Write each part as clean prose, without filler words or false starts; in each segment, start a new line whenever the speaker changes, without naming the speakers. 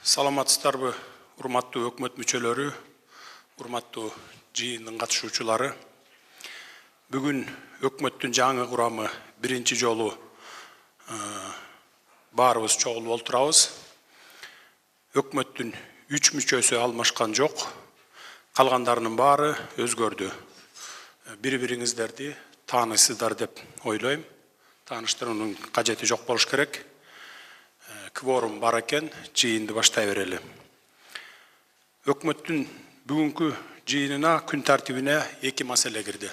Саламатсыздарбы, урматтуу өкмөт мүчөлөрү, урматтуу жыйындын катышуучулары. Бүгүн өкмөттүн жаңы курамы биринчи жолу баарыбыз чогулуп отурабыз. Өкмөттүн 3 мүчөсү алмашкан жок, калгандарынын баары өзгөрдү. Бири-бириңиздерди таанысыздар деп ойлойм. Тааныштыруунун кажети жок болуш керек. Кворум бар экен, жыйынды баштай берели. Өкмөттүн бүгүнкү жыйынына күн тартибине 2 маселе кирди.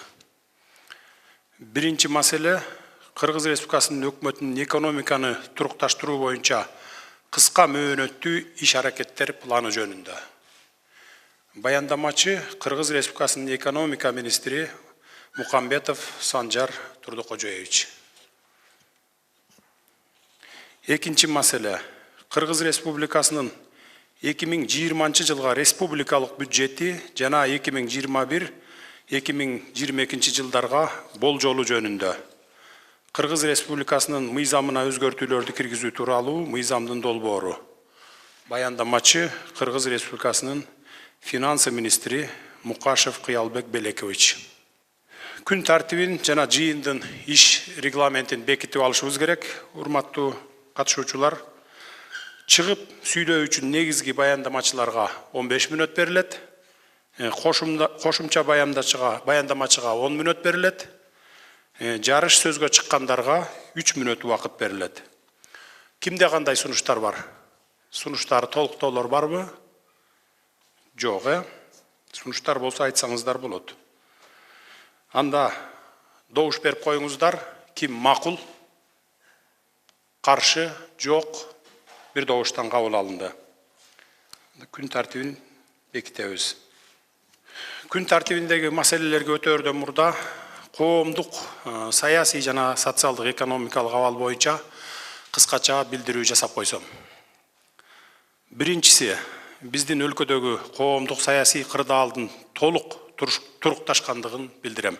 Биринчи маселе Кыргыз Республикасынын өкмөтүнүн экономиканы турукташтыруу боюнча кыска мөөнөттүү иш-аракеттер планы жөнүндө. Баяндамачы Кыргыз Республикасынын экономика министри Мукамбетов Санжар Турдукожоевич. Экинчи маселе Кыргыз Республикасынын 2020 жылга республикалык бюджети жана 2021-2022 жылдарга болжолу жөнүндө. Кыргыз Республикасынын мыйзамына өзгөртүүлөрдү киргизүү тууралуу мыйзамдын долбоору. Баяндамачы Кыргыз Республикасынын финансы министри Мукашев Кыялбек Белекович. Күн тартибин жана жыйындын иш регламентин бекитип алышыбыз керек. Урматтуу катышуучулар, чыгып сүйлөө үчүн негизги баяндамачыларга 15 мүнөт берилет, кошумча баяндамачыга 10 мүнөт берилет, жарыш сөзгө чыккандарга 3 мүнөт убакыт берилет. Кимде кандай сунуштар бар? Сунуштар толуктоолор барбы? Жок, Сунуштар болсо айтсаңыздар болот. Анда добуш берип коюңуздар, ким макул? Каршы, жок, бир добуштан кабыл алынды. Күн тартибин бекитебиз. Күн тартибиндеги маселелерге өтөөрдөн мурда коомдук, саясий жана социалдык экономикалык абал боюнча кыскача билдирүү жасап койсом. Биринчиси, биздин өлкөдөгү коомдук саясий кырдаалдын толук турукташкандыгын билдирем.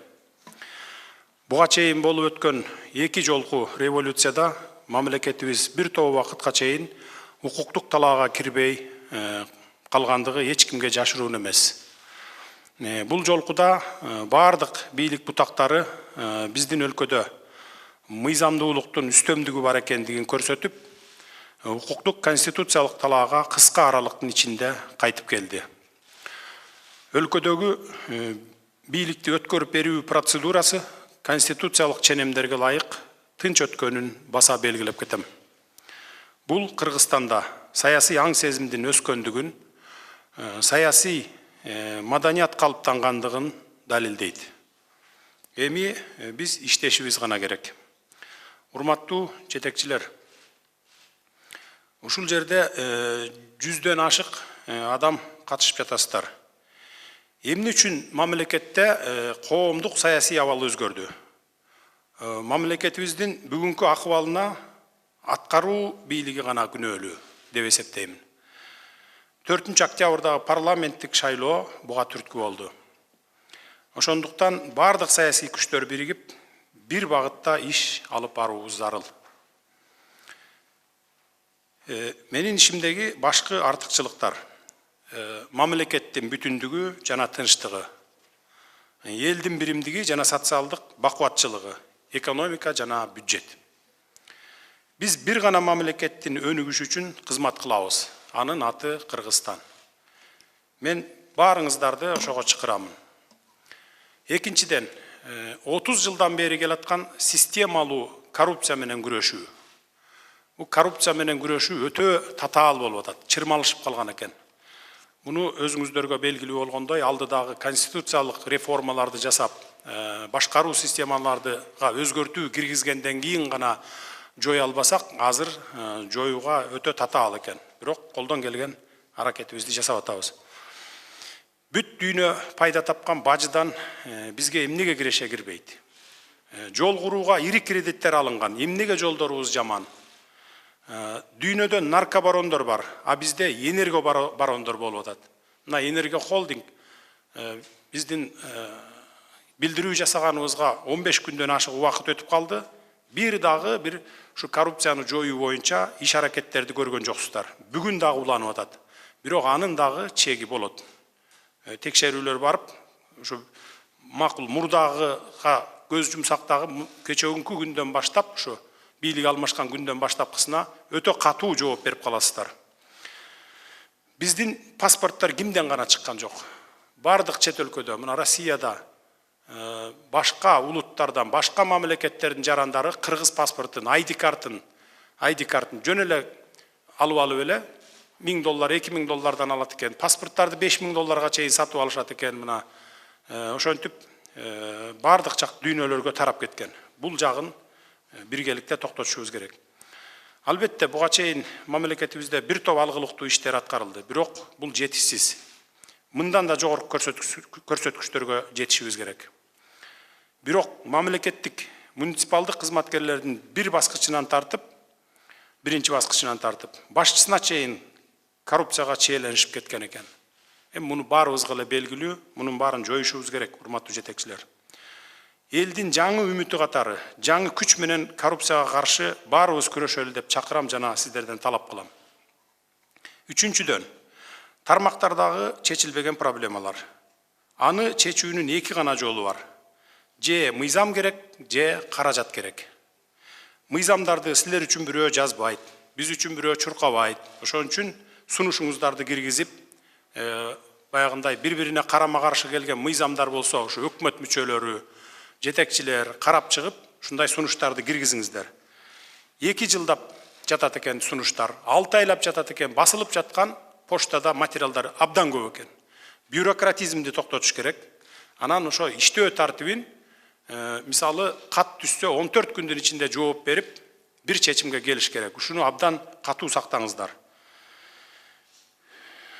Буга чейин болуп өткөн 2 жолку революцияда мамлекетибиз бир топ убакытка чейин укуктук талаага кирбей калгандыгы эч кимге жашыруун эмес. Бул жолкуда бардык бийлик бутактары биздин өлкөдө мыйзамдуулуктун үстөмдүгү бар экендигин көрсөтүп, укуктук конституциялык талаага кыска аралыктын ичинде кайтып келди. Өлкөдөгү бийликти өткөрүп берүү процедурасы конституциялык ченемдерге ылайык тынч өткөнүн баса белгилеп кетем. Бул Кыргызстанда саясий аң сезимдин өскөндүгүн, саясий маданият калыптангандыгын далилдейт. Эми биз иштешибиз гана керек. Урматтуу жетекчилер, ушул жерде 100дөн ашык адам катышып жатасыздар. Эмне үчүн мамлекетте коомдук саясий абал өзгөрдү? Мамлекетибиздин бүгүнкү акыбалына аткаруу бийлиги гана күнөөлүү деп эсептейм. 4-октябрдагы парламенттик шайлоо буга түрткү болду. Ошондуктан бардык саясий күчтөр биригип, бир багытта иш алып баруубуз зарыл. Менин ишимдеги башкы артыкчылыктар: мамлекеттин бүтүндүгү жана тынчтыгы, элдин биримдиги жана социалдык бакубатчылыгы, экономика жана бюджет. Биз бир гана мамлекеттин өнүгүшү үчүн кызмат кылабыз. Анын аты Кыргызстан. Мен баарыңыздарды ошого чакырамын. Экинчиден, 30 жылдан бери келаткан системалуу коррупция менен күрөшүү. Бул коррупция менен күрөшүү өтө татаал болуп атат, чырмалышып калган экен. Муну өзүңүздөргө белгилүү болгондой, алдыдагы конституциялык реформаларды жасап, башкаруу системаларга өзгөртүү киргизгенден кийин гана жой албасак, азыр жоюуга өтө татаал экен. Бирок колдон келген аракетибизди жасап атабыз. Бүт дүйнө пайда тапкан бажыдан бизге эмнеге киреше кирбейт? Жол курууга ири кредиттер алынган. Эмнеге жолдорубуз жаман? Дүйнөдө наркобарондор бар, а бизде энергобарондор болуп атат. Мына Энерго холдинг биздин билдирүү жасаганыбызга 15 күндөн ашык убакыт өтүп калды. Bir дагы bir şu korrupsiyаны жоюу боюнча иш аракеттерди көргөн жоксуздар. Бүгүн дагы уланып атат. Бирок анын дагы чеги болот. Текшерүүлөр барып, ушу макул мурдагыга көз жумсактагы кечөгүнкү күндөн баштап, ушу бийлик алмашкан күндөн баштапкысына өтө катуу жооп берип каласыздар. Биздин паспорттор кимден гана чыккан жок. Бардык чет өлкөдө, мына Россияда, башка улуттардан, башка мамлекеттердин жарандары кыргыз паспортун, ID картын жөн эле алып эле $1000, $2000 алат экен. Паспорттарды $5000 чейин сатып алышат экен. Мына ошентип бардык жак дүйнөлөргө тарап кеткен. Бул жагын биргеликте токтотушубуз керек. Албетте буга чейин мамлекетибизде бир топ алгылыктуу иштер аткарылды. Бирок бул жетишсиз. Мындан да жогорку көрсөткүчтөргө жетишибиз керек. Бирок мамлекеттик муниципалдык кызматкерлердин биринчи баскычынан тартып, башчысына чейин коррупцияга чиеленишип кеткен экен. Муну баарыбызга эле белгилүү, мунун баарын жоюшубуз керек, урматтуу жетекчилер. Элдин жаңы үмүтү катары, жаңы күч менен коррупцияга каршы баарыбыз күрөшөлү деп чакырам жана сиздерден талап кылам. Үчүнчүдөн, тармактардагы чечилбеген проблемалар. Аны чечүүнүн эки гана жолу бар. Же мыйзам керек, же каражат керек. Мыйзамдарды силер үчүн бирөө жазбайт, биз үчүн бирөө чуркабайт. Ошон үчүн сунушуңуздарды киргизип, баягындай бири-бирине карама-каршы келген мыйзамдар болсо, ошо өкмөт мүчөлөрү, жетекчилер карап чыгып, ушундай сунуштарды киргизиңиздер. 2 жылдап жатат экен сунуштар, 6 айлап жатат экен, басылып жаткан поштада материалдар абдан көп экен. Бюрократизмди токтотуш керек. Анан ошо иштөө тартибин, мисалы кат түссө 14 күндүн ичинде жооп берип, бир чечимге келиш керек. Ушуну абдан катуу сактаңыздар.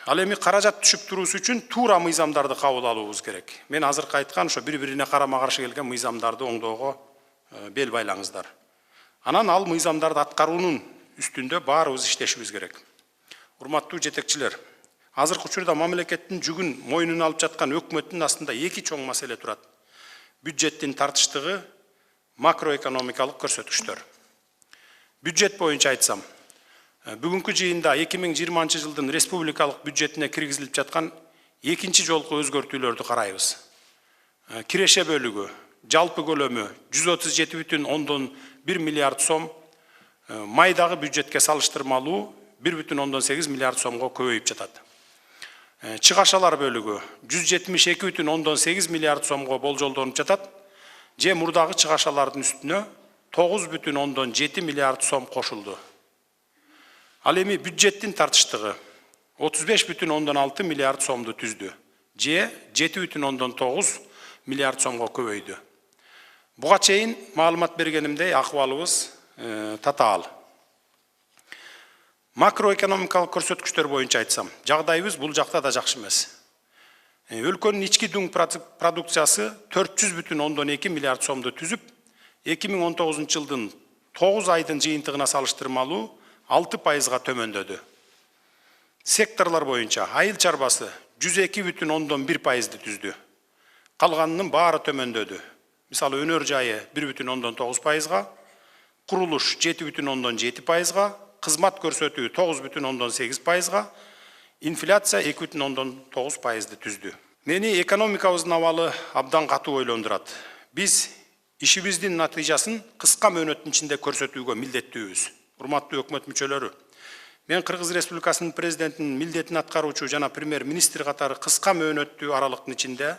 Ал эми каражат түшүп туруусу үчүн туура мыйзамдарды кабыл алуубуз керек. Мен азыркы айткан ошо бири-бирине карама-каршы келген мыйзамдарды оңдоого бел байлаңыздар. Анан ал мыйзамдарды аткаруунун үстүндө баарыбыз иштешибиз керек. Урматтуу жетекчилер, азыркы учурда мамлекеттин жүгүн мойнуна алып жаткан өкмөттүн астында эки чоң маселе турат. Бюджеттин тартыштыгы, макроэкономикалык көрсөткүчтөр. Бюджет боюнча айтсам, бүгүнкү жыйында 2020 жылдын республикалык бюджетине киргизилип жаткан экинчи жолку өзгөртүүлөрдү карайбыз. Киреше бөлүгү, жалпы көлөмү 137,1 миллиард сом, майдагы бюджетке салыштырмалуу 1,8 миллиард сомго көбөйүп жатат. Чыгашалар бөлүгү 172,8 миллиард сомго болжолдонуп жатат, же мурдагы чыгашалардын үстүнө 9,7 миллиард сом кошулду. Ал эми бюджеттин тартыштыгы 35,6 миллиард сомду түздү, же 7,9 миллиард сомго көбөйдү. Буга чейин маалымат бергенимдей акыбалыбыз татаал. Макроэкономикалык көрсөткүчтөр боюнча айтсам, жагдайыбыз бул жакта да жакшы эмес. Өлкөнүн ички дүң продукциясы 400,2 миллиард сомду түзүп, 2019 жылдын 9 айдын жыйынтыгына салыштырмалуу 6%га төмөндөдү. Секторлор боюнча айыл чарбасы 102,1%ды түздү. Калганынын баары төмөндөдү. Мисалы өнөр жайы 1,9%га, курулуш 7,7%га, кызмат көрсөтүү 9,8%га, инфляция 2,9%ды түздү. Мени экономикабыздын абалы абдан катуу ойлондурат. Биз ишибиздин натыйжасын кыска мөөнөттүн ичинде көрсөтүүгө милдеттүүбүз. Урматтуу өкмөт мүчөлөрү, мен Кыргыз Республикасынын президентинин милдетин аткаруучу жана премьер-министр катары кыска мөөнөттүү аралыктын ичинде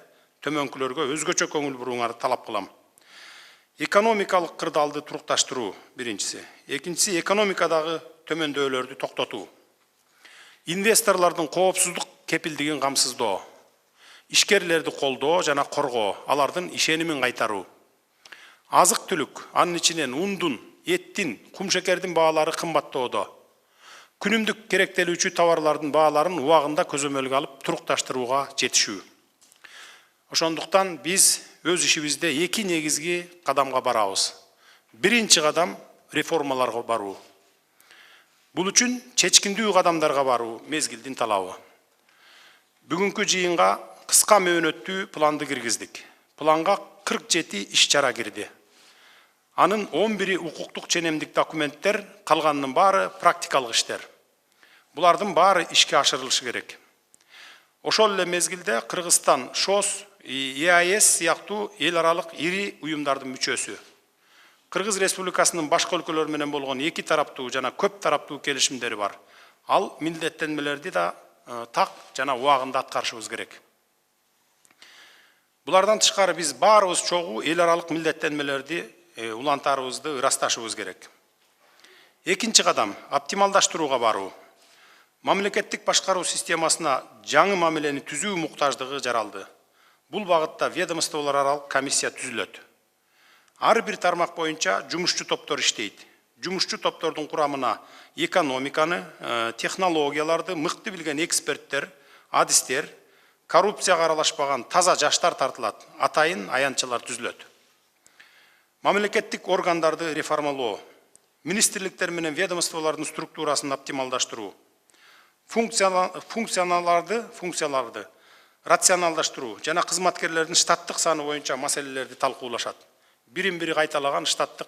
төмөнкүлөргө өзгөчө көңүл бурууңарды талап кылам. Экономикалык кырдаалды турукташтыруу биринчиси. Экинчиси экономикадагы төмөндөөлөрдү токтотуу. Инвесторлордун коопсуздук кепилдигин камсыздоо. Ишкерлерди колдоо жана коргоо, алардын ишенимин кайтаруу. Азык-түлүк, анын ичинен ундун, эттин, кумшекердин баалары кымбаттоодо. Күнүмдүк керектелүүчү товарлардын бааларын убагында көзөмөлгө алып турукташтырууга жетишүү. Ошондуктан биз өз ишибизде эки негизги кадамга барабыз. Биринчи кадам реформаларга баруу. Бул үчүн чечкиндүү кадамдарга баруу мезгилдин талабы. Бүгүнкү жыйынга кыска мөөнөттүү планды киргиздик. Планга 47 иш-чара кирди. Анын 11-и укуктук ченемдик документтер, калганынын баары практикалык иштер. Булардын баары ишке ашырылышы керек. Ошол эле мезгилде Кыргызстан ШОС, ЕАЭС сыяктуу эл аралык ири уюмдардын мүчөсү. Кыргыз Республикасынын башка өлкөлөр менен болгон эки тараптуу жана көп тараптуу келишимдери бар. Ал милдеттенмелерди да так жана убагында аткарышыбыз керек. Булардан тышкары биз баарыбыз чогуу эл аралык милдеттенмелерди улантарыбызды ырасташыбыз керек. Экинчи кадам оптималдаштырууга баруу. Мамлекеттик башкаруу системасына жаңы мамилени түзүү муктаждыгы жаралды. Бул багытта ведомстволор аралык комиссия түзүлөт. Ар бир тармак боюнча жумушчу топтор иштейт. Жумушчу топтордун курамына экономиканы, технологияларды мыкты билген эксперттер, адистер, коррупцияга аралашпаган таза жаштар тартылат, атайын аянтчылар түзүлөт. Мамлекеттик органдарды реформалоо, министрликтер менен ведомстволордун структурасын оптималдаштыруу, функцияларды рационалдаштыруу жана кызматкерлердин штаттык саны боюнча маселелерди талкуулашат. Бирин-бири кайталаган штаттык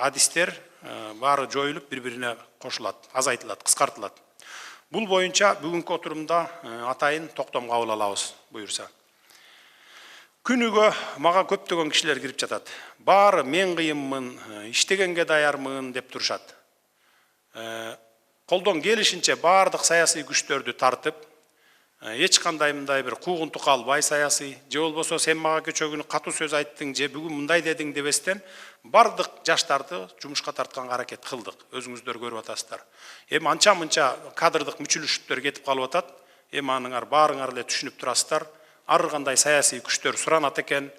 адистер баары жоюлуп, бири-бирине кошулат, азайтылат, кыскартылат. Бул боюнча бүгүнкү отурумда атайын токтом кабыл алабыз, буюрса. Күнүгө мага көптөгөн кишилер кирип жатат. Баары мен кыйынмын, иштегенге даярмын деп турушат. Колдон келишинче баардык саясий күчтөрдү тартып, эч кандай мындай бир куугунтук албай саясий, же болбосо сен мага кечээ күнү катуу сөз айттың, же бүгүн мындай дедиң дебестен бардык жаштарды жумушка тартканга аракет кылдык. Өзүңүздөр көрүп атасыздар. Анча-мынча кадрдык мүчүлүштүктөр кетип калып атат. Аныңар баарыңар эле түшүнүп турасыздар. Ар кандай саясий күчтөр суранат экен.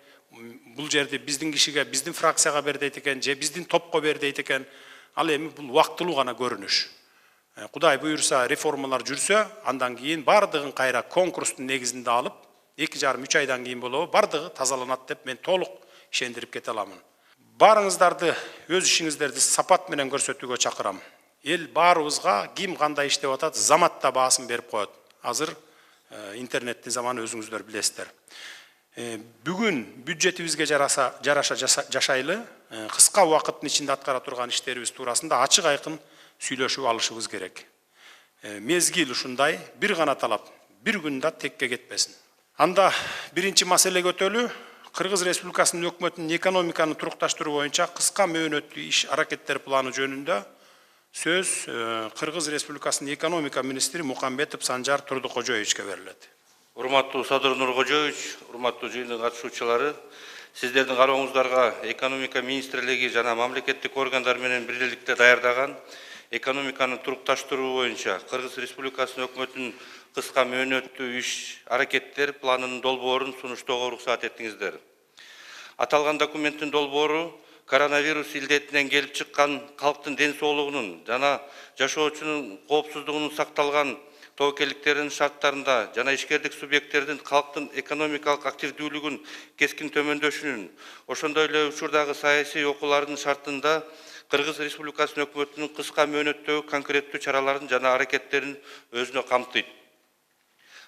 Бул жерди биздин кишиге, биздин фракцияга бер дейт экен, же биздин топко бер дейт экен. Ал эми бул убактылуу гана көрүнүш. Кудай буюрса реформалар жүрсө, андан кийин бардыгын кайра конкурстун негизинде алып, 2,5-3 айдан кийин болобу бардыгы тазаланат деп мен толук ишендирип кете аламын. Баарыңыздарды өз ишиңиздерди сапат менен көрсөтүүгө чакырам. Эл баарыбызга ким кандай иштеп атат, заматта баасын берип коет. Азыр интернеттин заманы өзүңүздөр билесиздер. Бүгүн бюджетибизге жараша жашайлы, кыска убакыттын ичинде аткара турган иштерибиз туурасында ачык айкын сүйлөшүп алышыбыз керек. Мезгил ушундай, бир гана талап, бир күн да текке кетпесин. Анда биринчи маселе көтөлүү, Кыргыз Республикасынын өкмөтүнүн экономиканы турукташтыруу боюнча кыска мөөнөттүү иш аракеттер планы жөнүндө сөз Кыргыз Республикасынын экономика министри Мукамбетов Санжар Турдукожоевичке берилет.
Урматтуу Садыр Нуркожоевич, урматтуу жыйындын катышуучулары, сиздердин карооңуздарга экономика министрлиги жана мамлекеттик органдар менен бирдикте даярдаган экономиканы турукташтыруу боюнча Кыргыз Республикасынын өкмөтүнүн кыска мөөнөттүү иш аракеттер планынын долбоорун сунуштоого уруксат этиңиздер. Аталган документтин долбоору коронавирус илдетинен келип чыккан калктын ден соолугунун жана жашоочунун коопсуздугунун сакталган тобокелдиктеринин шарттарында жана ишкердик субъекттердин калктын экономикалык активдүүлүгүн кескин төмөндөшүнүн, ошондой эле учурдагы саясий окуулардын шартында Кыргыз Республикасынын өкмөтүнүн кыска мөөнөттөгү конкреттүү чараларын жана аракеттерин өзүнө камтыйт.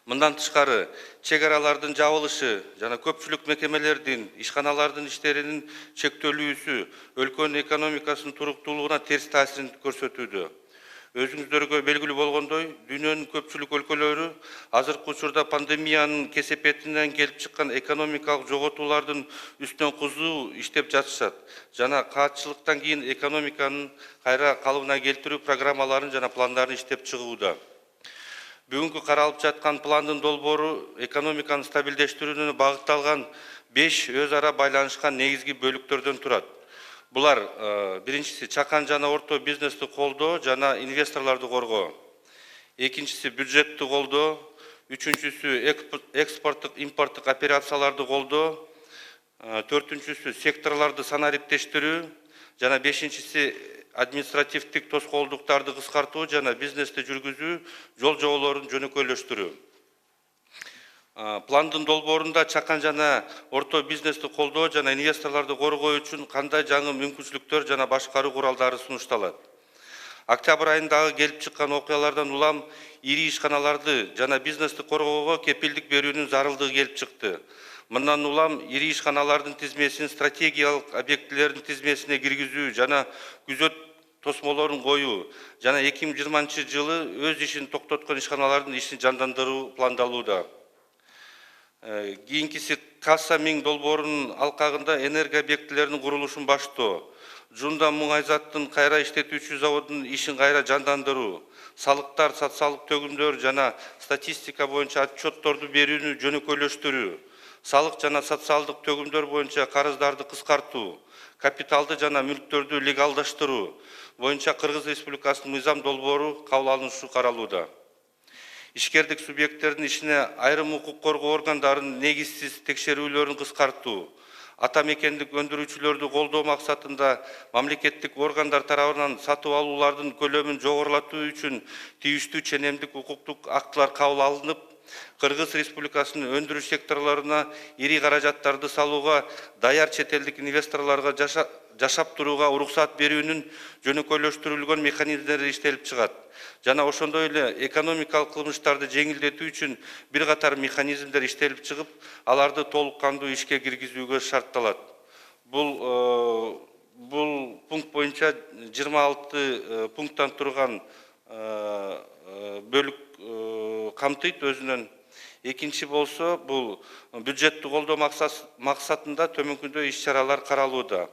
Мындан тышкары, чек аралардын жабылышы жана көпчүлүк мекемелердин, ишканалардын иштеринин чектөлүүсү өлкөнүн экономикасынын туруктуулугуна терс таасирин көрсөтүүдө. Өзүңүздөргө белгилүү болгондой, дүйнөнүн көпчүлүк өлкөлөрү азыркы учурда пандемиянын кесепетинен келип чыккан экономикалык жоготуулардын үстүнөн кызуу иштеп жатышат жана каатчылыктан кийин экономиканын кайра калыбына келтирүү программаларын жана пландарын иштеп чыгууда. Бүгүнкү каралып жаткан пландын долбоору экономиканы стабилдештирүүнү багытталган 5 өз ара байланышкан негизги бөлүктөрдөн турат. Булар биринчиси чакан жана орто бизнести колдоо жана инвесторлорду коргоо. Экинчиси бюджетти колдоо, үчүнчүсү экспорттук импорттук операцияларды колдоо, төртүнчүсү секторлорду санариптештирүү жана бешинчиси административдик тоскоолдуктарды кыскартуу жана бизнести жүргүзүү жол жоболорун жөнөкөйлөштүрүү. Пландын долбоорунда чакан жана орто бизнести колдоо жана инвесторлорду коргоо үчүн кандай жаңы мүмкүнчүлүктөр жана башкаруу куралдары сунушталат. Октябрь айындагы келип чыккан окуялардан улам ири ишканаларды жана бизнести коргоого кепилдик берүүнүн зарылдыгы келип чыкты. Мындан улам ири ишканалардын тизмесин стратегиялык объектилердин тизмесине киргизүү жана күзөт тосмолорун коюу жана 2020 жылы өз ишин токтоткон ишканалардын ишин жандандыруу пландалууда. Кийинкиси касса 1000 долбоорунун алкагында энергия объектилеринин курулушун баштоо, Жунда Муңайзаттын кайра иштетүүчү заводунун ишин кайра жандандыруу, салыктар, социалдык төгүмдөр жана статистика боюнча отчетторду берүүнү жөнөкөйлөштүрүү, салык жана социалдык төгүмдөр боюнча карыздарды кыскартуу, капиталды жана мүлктөрдү легалдаштыруу боюнча Кыргыз Республикасынын мыйзам долбоору кабыл алынышы каралууда. Ишкердик субъекттердин ишине айрым укук коргоо органдарынын негизсиз текшерүүлөрүн кыскартуу, ата мекендик өндүрүүчүлөрдү колдоо максатында мамлекеттик органдар тарабынан сатып алуулардын көлөмүн жогорулатуу үчүн тийиштүү ченемдик укуктук актылар кабыл алынып, Кыргыз Республикасынын өндүрүш секторлоруна ири каражаттарды салууга даяр чет элдик инвесторлорго жашап турууга уруксат берүүнүн жөнөкөйлөштүрүлгөн механизмдери иштелип чыгат. Жана ошондой эле экономикалык кылмыштарды жеңилдетүү үчүн бир катар механизмдер иштелип чыгып, аларды толук кандуу ишке киргизүүгө шартталат. Бул пункт боюнча 26 пункттан турган бөлүк камтыйт өзүнөн. Экинчи болсо, бул бюджеттти колдоо максатында төмөнкүндөй иш-чаралар каралууда.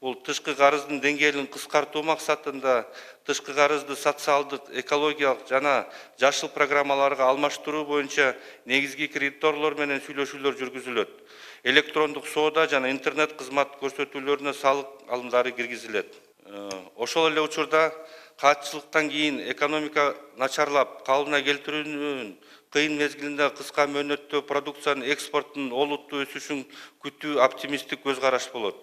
Бул тышкы карыздын деңгээлин кыскартуу максатында тышкы карызды социалдык, экологиялык жана жашыл программаларга алмаштыруу боюнча негизги кредиторлор менен сүйлөшүүлөр жүргүзүлөт. Электрондук соода жана интернет кызмат көрсөтүүлөрүнө салык алымдары киргизилет. Ошол эле учурда каатчылыктан кийин экономика начарлап, калыбына келтирүүнүн кыйын мезгилинде кыска мөөнөттө продукциянын экспортунун олуттуу өсүшүн күтүү оптимисттик көз караш болот.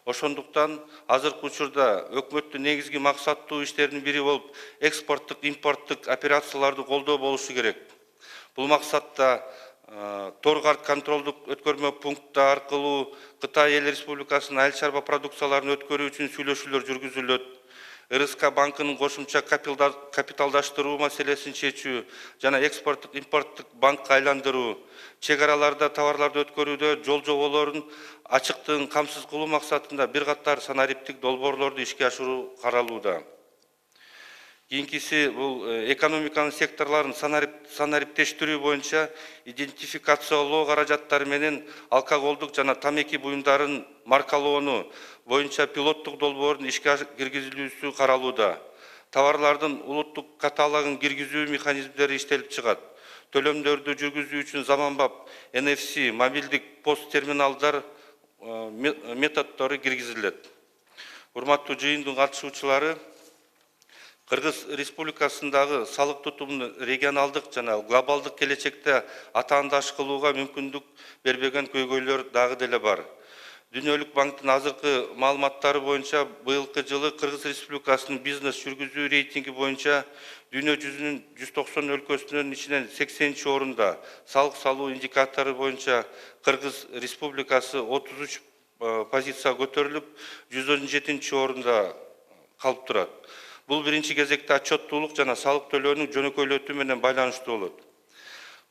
Ошондуктан азыркы учурда өкмөттүн негизги максаттуу иштеринин бири болуп экспорттук, импорттук операцияларды колдоо болушу керек. Бул максатта Торгард контролдук өткөрмө пункттары аркылуу Кытай Эл Республикасынын айыл чарба продукцияларын өткөрүү үчүн сүйлөшүүлөр жүргүзүлөт. РСК банкынын кошумча капиталдаштыруу маселесин чечүү жана экспорттук, импорттук банкка айландыруу, чек араларда товарларды өткөрүүдө жол жоболорун ачыктыгын камсыз кылуу максатында бир катар санариптик долбоорлорду ишке ашыруу каралууда. Кийинкиси бул экономиканын секторлорун санариптештирүү боюнча идентификациялоо каражаттары менен алкоголдук жана тамеки буюмдарын маркалоону боюнча пилоттук долбоордун ишке киргизилүүсү каралууда. Товарлардын улуттук каталогун киргизүү механизмдери иштелип чыгат. Төлөмдөрдү жүргүзүү үчүн заманбап NFC, мобилдик пост терминалдар методдору киргизилет. Урматтуу жыйындын катышуучулары, Кыргыз Республикасындагы салык тутумун регионалдык жана глобалдык келечекте атаандаш кылууга мүмкүндүк бербеген көйгөйлөр дагы деле бар. Дүйнөлүк банктын азыркы маалыматтары боюнча быйылкы жылы Кыргыз Республикасынын бизнес жүргүзүү рейтинги боюнча дүйнө жүзүнүн 190 өлкөсүнүн ичинен 80 орунда, салык салуу индикатору боюнча Кыргыз Республикасы 33 позиция көтөрүлүп, 117 орунда калып турат. Бул биринчи кезекте отчеттуулук жана салык төлөөнүн жөнөкөйлөтүү менен байланыштуу болот.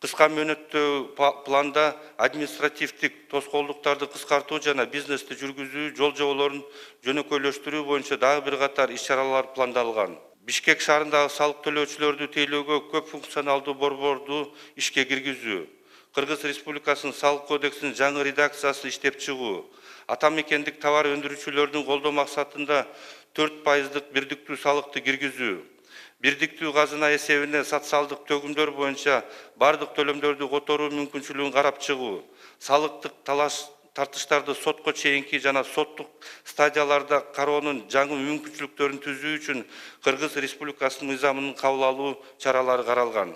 Кыска мөөнөттөгү планда административдик тоскоолдуктарды кыскартуу жана бизнести жүргүзүү жол жоболорун жөнөкөйлөштүрүү боюнча дагы бир катар иш-чаралар пландалган. Бишкек шаарындагы салык төлөөчүлөрдү тейлөөгө көп функционалдуу борборду ишке киргизүү, Кыргыз Республикасынын салык кодексинин жаңы редакциясын иштеп чыгуу, ата мекендик товар өндүрүүчүлөрдүн колдоо максатында 4% бирдиктүү салыкты киргизүү, бирдиктүү казына эсебине социалдык төгүмдөр боюнча бардык төлөмдөрдү которуу мүмкүнчүлүгүн карап чыгуу, салыктык талаш тартыштарды сотко чейинки жана соттук стадияларда кароонун жаңы мүмкүнчүлүктөрүн түзүү үчүн Кыргыз Республикасынын мыйзамын кабыл алуу чаралары каралган.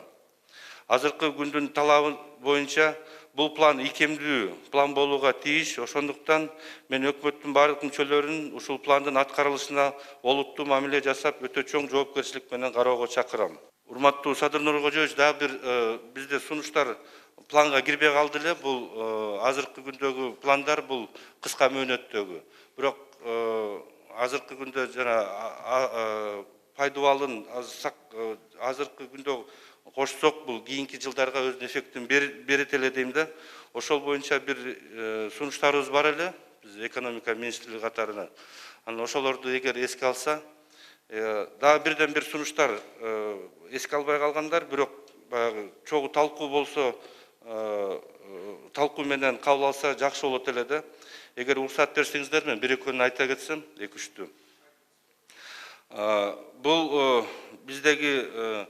Азыркы күндүн талабы боюнча бул план ийкемдүү план болууга тийиш. Ошондуктан мен өкмөттүн бардык мүчөлөрүн ушул пландын аткарылышына олуттуу мамиле жасап, өтө чоң жоопкерчилик менен кароого чакырам. Урматтуу Садыр Нуркожоевич, дагы бир бизде сунуштар планга кирбей калды эле. Бул азыркы күндөгү пландар бул кыска мөөнөттөгү. Бирок азыркы күндө жана пайдаланын азыркы күндө кошсок, бул кийинки жылдарга өзүнүн эффектин берет эле дейм да. Ошол боюнча бир сунуштарыбыз бар эле биз экономика министрлиги катарынан. Анан ошолорду эгер эске алса, дагы бирден бир сунуштар эске албай калгандар, бирок баягы чогуу талкуу болсо, талкуу менен кабыл алса жакшы болот эле да. Эгер уруксат берсеңиздер, мен бир экөөнү айта кетсем, 2-3-тү. Бул биздеги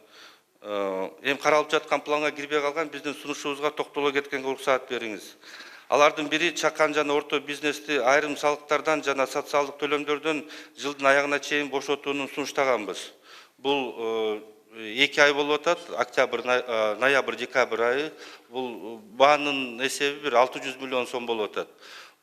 эми каралып жаткан планга кирбей калган биздин сунушубузга токтоло кеткенге уруксат бериңиз. Алардын бири чакан жана орто бизнести айрым салыктардан жана социалдык төлөмдөрдөн жылдын аягына чейин бошотууну сунуштаганбыз. Бул 2 ай болуп атат, октябрь, ноябрь, декабрь айы. Бул баанын эсеби бир 600 миллион сом болуп атат.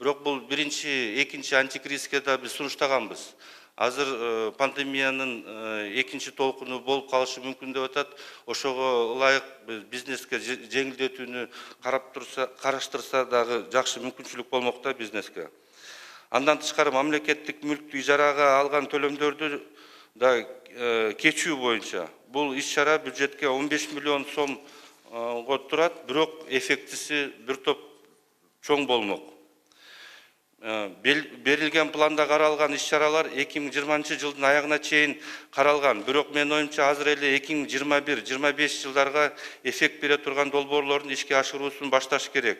Бирок бул биринчи, экинчи антикризиске да биз сунуштаганбыз. Азыр пандемиянын экинчи толкуну болуп калышы мүмкүн деп атат. Ошого ылайык бизнеске жеңилдетүүнү караштырса дагы жакшы мүмкүнчүлүк болмок да бизнеске. Андан тышкары мамлекеттик мүлктү ижарага алган төлөмдөрдү да кечүү боюнча бул иш-чара бюджетке 15 миллион сомго турат, бирок эффектиси бир топ чоң болмок. Берилген планда каралган иш-чаралар 2020 жылдын аягына чейин каралган. Бирок менин оюмча азыр эле 2021-25 жылдарга эффект бере турган долбоорлордун ишке ашыруусун башташ керек.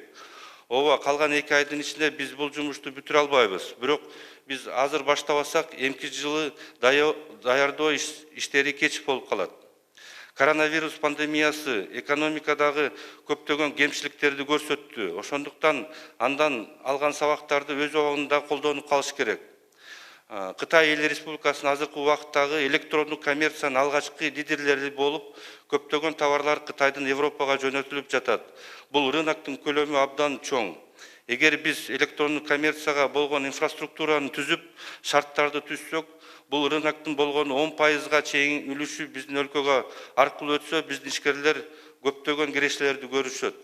Ооба, калган 2 айдын ичинде биз бул жумушту бүтүрө албайбыз. Бирок биз азыр баштабасак, эмки жылы даярдоо иштери кеч болуп калат. Коронавирус пандемиясы экономикадагы көптөгөн кемчиликтерди көрсөттү. Ошондуктан андан алган сабактарды өз убагында колдонуп калыш керек. Кытай Эл Республикасынын азыркы убакыттагы электрондук коммерциянын алгачкы лидерлери болуп, көптөгөн товарлар Кытайдын Европага жөнөтүлүп жатат. Бул рыноктун көлөмү абдан чоң. Эгер биз электрондук коммерцияга болгон инфраструктураны түзүп, шарттарды түзсөк, бул рыноктун болгону 10%га чейин үлүшү биздин өлкөгө аркылуу өтсө, биздин ишкерлер көптөгөн кирешелерди көрүшөт.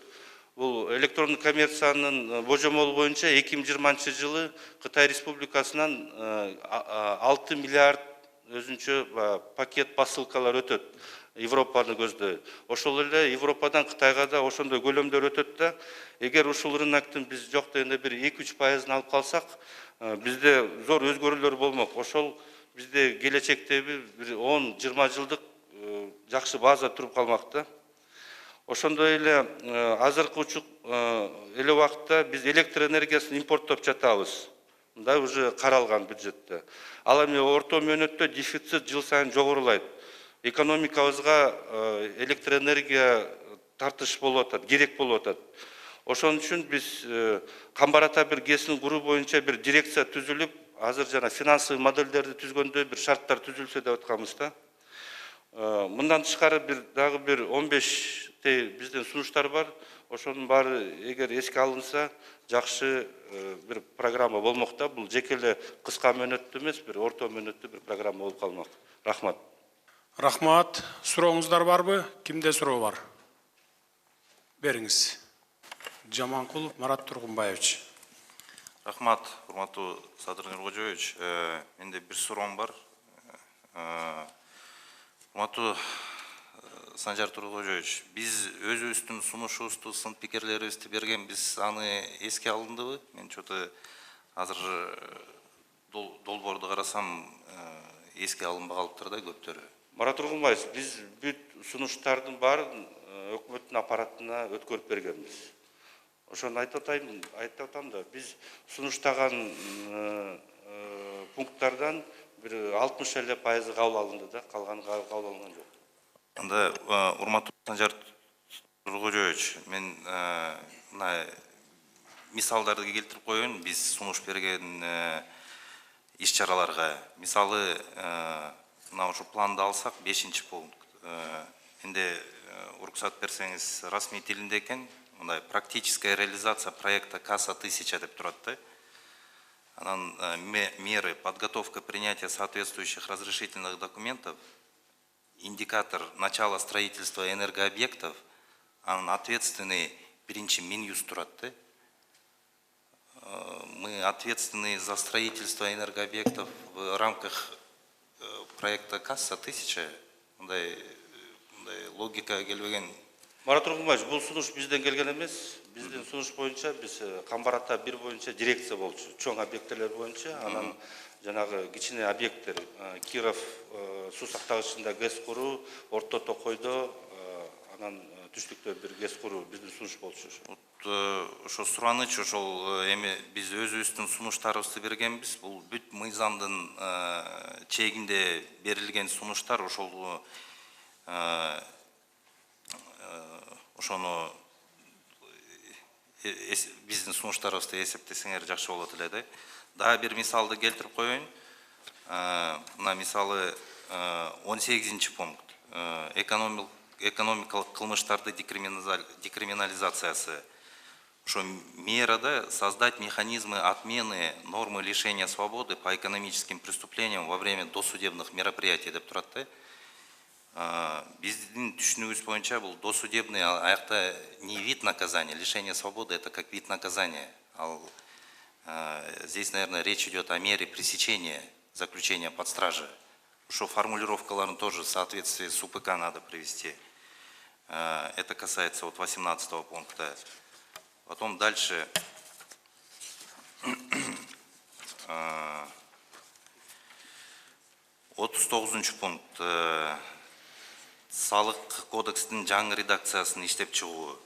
Бул электрондук коммерциянын божомолу боюнча 2020 жылы Кытай Республикасынан 6 миллиард өзүнчө пакет посылкалар өтөт. Европаны көздөй. Ошол эле Европадан Кытайга да ошондой көлөмдөр өтөт да. Эгер ушул рыноктун биз жок дегенде бир 2-3%ын алып калсак, бизде зор өзгөрүүлөр болмок. Ошол бизде келечектеги бир 10-20 жылдык жакшы база туруп калмак да. Ошондой эле азыркы эле убакытта биз электр энергиясын импорттоп жатабыз. Мында уже каралган бюджетте. Ал эми орто мөөнөттө дефицит жыл сайын жогорулайт. Экономикабызга электроэнергия тартыш болуп атат, керек болуп атат. Ошон үчүн биз Камбар-Ата бир ГЭСин куруу боюнча бир дирекция түзүлүп, азыр жана финансовый модельдерди түзгөндө бир шарттар түзүлсө деп атканбыз да. Мындан тышкары дагы бир 15 биздин сунуштар бар. Ошонун баары эгер эске алынса, жакшы бир программа болмок да. Бул жеке эле кыска мөөнөттүү эмес, бир орто мөөнөттүү бир программа болуп калмак. Рахмат.
Рахмат. Сурооңуздар барбы? Кимде суроо бар? Бериңиз. Жаманкулов Марат Тургунбаевич.
Рахмат, урматтуу Садыр Нуркожоевич. Менде бир суроом бар. Урматтуу Санжар Тургунбаевич, биз өзүбүздүн сунушубузду, сын пикирлерибизди бергенбиз, аны эске алындыбы? Мен чоты азыр долбоорду карасам эске алынбай калыптыр да көптөрү.
Марат Тургунбаевич, биз бүт сунуштардын баарын өкмөттүн аппаратына өткөрүп бергенбиз. Ошону айтып атам да, биз сунуштаган пункттардан бир 60% кабыл алынды да, калганы кабыл алынган жок.
Анда урматтуу Санжар Тургунбаевич, мен мына мисалдарды келтирип коеюн. Биз сунуш берген иш-чараларга, мисалы, мына ушу планды алсак, 5-пункт. Энди уруксат берсеңиз, расмий тилинде экен, мындай практическая реализация проекта КАСА 1000 деп турат да. Анан меры подготовка принятия соответствующих разрешительных документов, индикатор начала строительства энергообъектов, анан ответственный биринчи Минюст турат да. Мы ответственны за строительство энергообъектов в рамках проекта касса 1000, мындай логика келбеген.
Марат Тургунбаевич, бул сунуш бизден келген эмес. Биздин сунуш боюнча биз Камбар-Ата 1 боюнча дирекция болчу. Чоң объекттер боюнча, анан жанагы кичине объекттер Киров суу сактагычында ГЭС куруу, Орто Токойдо, анан түштүктө бир ГЭС куруу биздин сунуш болчу.
Ошо сураныч ошол эми биз өзүбүздүн сунуштарыбызды бергенбиз. Бул бүт мыйзамдын чегинде берилген сунуштар, ошол ошону биздин сунуштарыбызды эсептесеңер жакшы болот эле да. Дагы бир мисалды келтирип коеюн. Мына мисалы 18 пункт. Экономикалык кылмыштарды декриминализациясы. Ошо мерада создать механизмы отмены нормы лишения свободы по экономическим преступлениям во время досудебных мероприятий деп турат да. Биздин түшүнүгүбүз боюнча бул досудебный, аякта не вид наказания, лишение свободы это как вид наказания. Здесь, наверное, речь идет о мере пресечения заключения под стражей. Ошо формулировкаларын тоже в соответствии с УПК надо привести. Это касается вот 18 пункта. Потом дальше. 39 пункт. Салык кодекстин жаңы редакциясын иштеп чыгуу.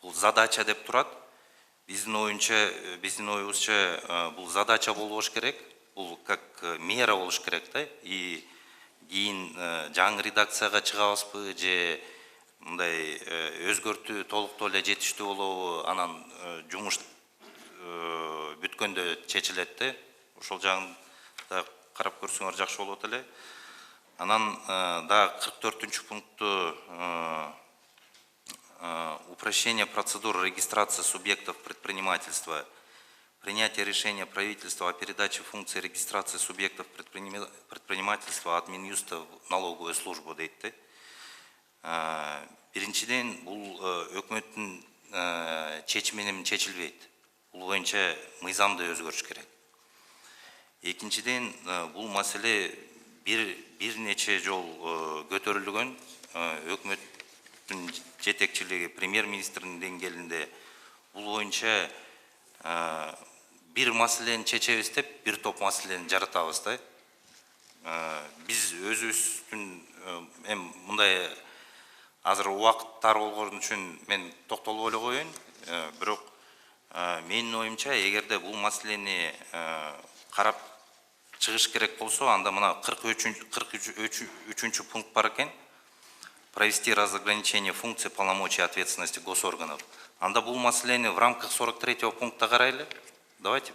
Бул задача деп турат. Биздин оюбузча бул задача болуш керек. Бул как мера болуш керек да. И кийин жаңы редакцияга чыгабызбы же мындай өзгөртүү толуктуу эле жетиштүү болобу, анан жумуш бүткөндө чечилет да. Ошол жагын да карап көрсөңөр жакшы болот эле. Анан да 44 пунктту упрощение процедур регистрации субъектов предпринимательства, принятие решения правительства о передаче функции регистрации субъектов предпринимательства от Минюста в налоговую службу дейт. Биринчиден, бул өкмөттүн чечими менен чечилбейт. Бул боюнча мыйзамды өзгөртүш керек. Экинчиден, бул маселе бир нече жол көтөрүлгөн. Өкмөттүн жетекчилиги, премьер-министрдин деңгээлинде бул боюнча бир маселени чечебиз деп, бир топ маселени жаратабыз да. Биз өзүбүздүн мындай азыр убакыт тар болгон үчүн мен токтолуп эле коеюн. Бирок менин оюмча, эгерде бул маселени карап чыгыш керек болсо, анда мына 43 пункт бар экен. Провести разграничение функций, полномочий и ответственности госорганов. Анда бул маселени в рамках 43 пункта карайлы. Давайте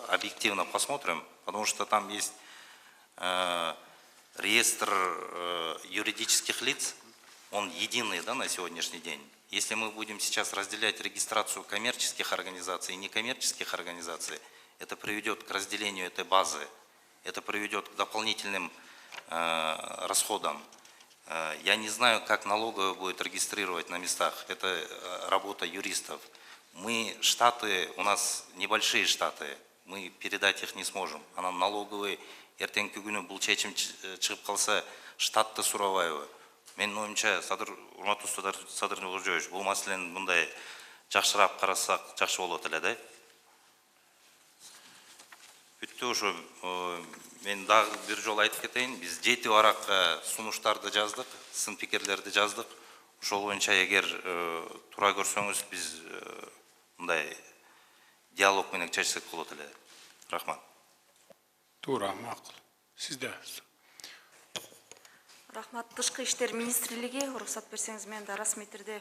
объективно посмотрим, потому что там есть реестр юридических лиц, он единый, да, на сегодняшний день. Если мы будем сейчас разделять регистрацию коммерческих организаций и некоммерческих организаций, это приведет к разделению этой базы, это приведет к дополнительным расходам. Я не знаю, как налоговая будет регистрировать на местах. Это работа юристов. Мы штаты, у нас небольшие штаты, мы передать их не сможем. А нам налоговый эртеңки күнү бул чечим чыгып калса, штатты сурабайбы. Менин оюмча, урматтуу Садыр Нуркожоевич, бул маселени мындай жакшыраак карасак жакшы болот эле да. Бүттү, ошо мен дагы бир жолу айтып кетейин. Биз 7 баракка сунуштарды жаздык, сын пикирлерди жаздык. Ошол боюнча эгер туура көрсөңүз, биз мындай диалог менен чечсек болот эле. Рахмат.
Туура, макул. Сизде.
Рахмат. Тышкы иштер министрлиги, уруксат берсеңиз, мен да расмий түрдө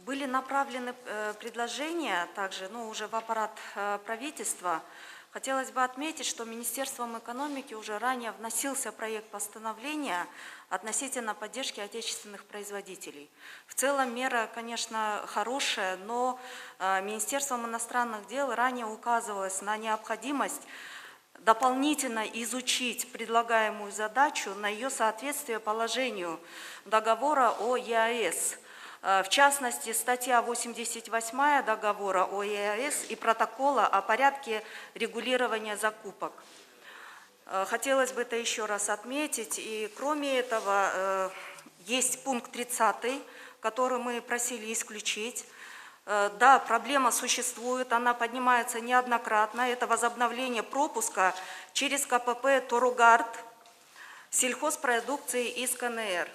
были направлены предложения также, уже в аппарат правительства. Хотелось бы отметить, что Министерством экономики уже ранее вносился проект постановления относительно поддержки отечественных производителей. В целом мера, конечно, хорошая, но Министерством иностранных дел ранее указывалось на необходимость дополнительно изучить предлагаемую задачу на ее соответствие положению договора о ЕАЭС. В частности, статья 88 договора о ЕАЭС и протокола о порядке регулирования закупок. Хотелось бы это еще раз отметить. И кроме этого, есть пункт 30, который мы просили исключить. Да, проблема существует, она поднимается неоднократно. Это возобновление пропуска через КПП Торугард сельхозпродукции из КНР.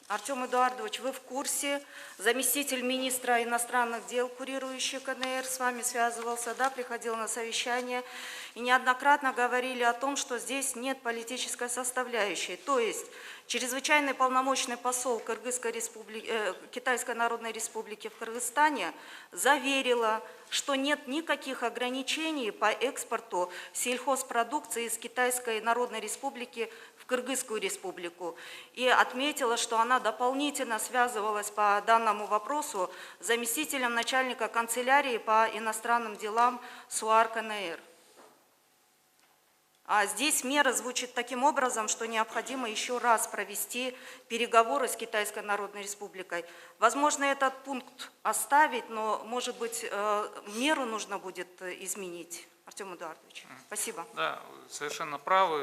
Артем Эдуардович, вы в курсе, заместитель министра иностранных дел, курирующий КНР, с вами связывался, да, приходил на совещание, и неоднократно говорили о том, что здесь нет политической составляющей. То есть чрезвычайный полномочный посол Китайской Народной Республики в Кыргызстане заверила, что нет никаких ограничений по экспорту сельхозпродукции из Китайской Народной Республики в Кыргызскую республику. И отметила, что она дополнительно связывалась по данному вопросу с заместителем начальника канцелярии по иностранным делам СУАР КНР. А здесь мера звучит таким образом, что необходимо еще раз провести переговоры с Китайской Народной Республикой. Возможно, этот пункт оставить, но, может быть, меру нужно будет изменить. Артем Эдуардович, спасибо.
Да, вы совершенно правы.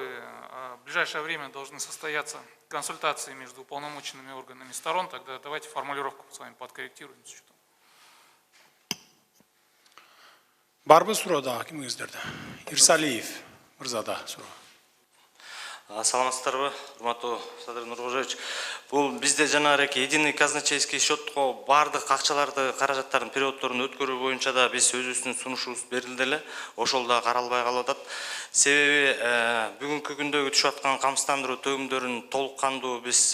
В ближайшее время должны состояться консультации между уполномоченными органами сторон. Тогда давайте формулировку с вами подкорректируем.
Барбы сурада кимиңиздерде? Ирсалиев мырзада суроо.
Саламатсыздарбы, урматтуу Садыр Нуркожоевич. Бул бизде жанагы единый казначейский счетко бардык акчаларды, каражаттардын периоддорун өткөрүү боюнча да биз өзүбүздүн сунушубуз берилди эле. Ошол да каралбай калып атат. Себеби бүгүнкү күндөгү түшүп аткан камсыздандыруу төгүмдөрүн толук кандуу биз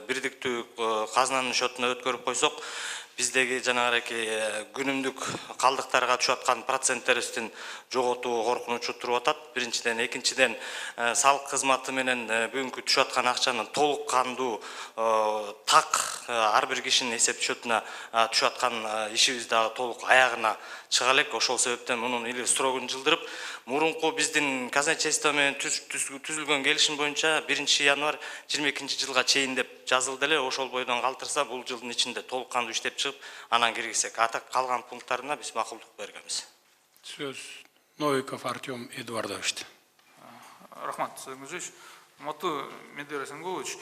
бирдиктүү казынанын счетуна өткөрүп койсок, биздеги жанагы күнүмдүк калдыктарга түшүп аткан проценттерибиздин жоготуу коркунучу туруп атат. Биринчиден, экинчиден салык кызматы менен бүгүнкү түшүп аткан акчанын толук кандуу так ар бир кишинин эсеп счетуна түшүп аткан ишибиз дагы толук аягына чыга элек. Ошол себептен мунун или срогун жылдырып, мурунку биздин казначейство менен түзүлгөн келишим боюнча 1 январь 22 жылга чейин деп жазылды эле. Ошол бойдон калтырса, бул жылдын ичинде толук кандуу иштеп чыгып, анан киргизсек. Атак калган пункттарына биз макулдук бергенбиз.
Сөз Новиков Артем Эдуардович.
Рахмат Садыр Мату Медер Асенгович,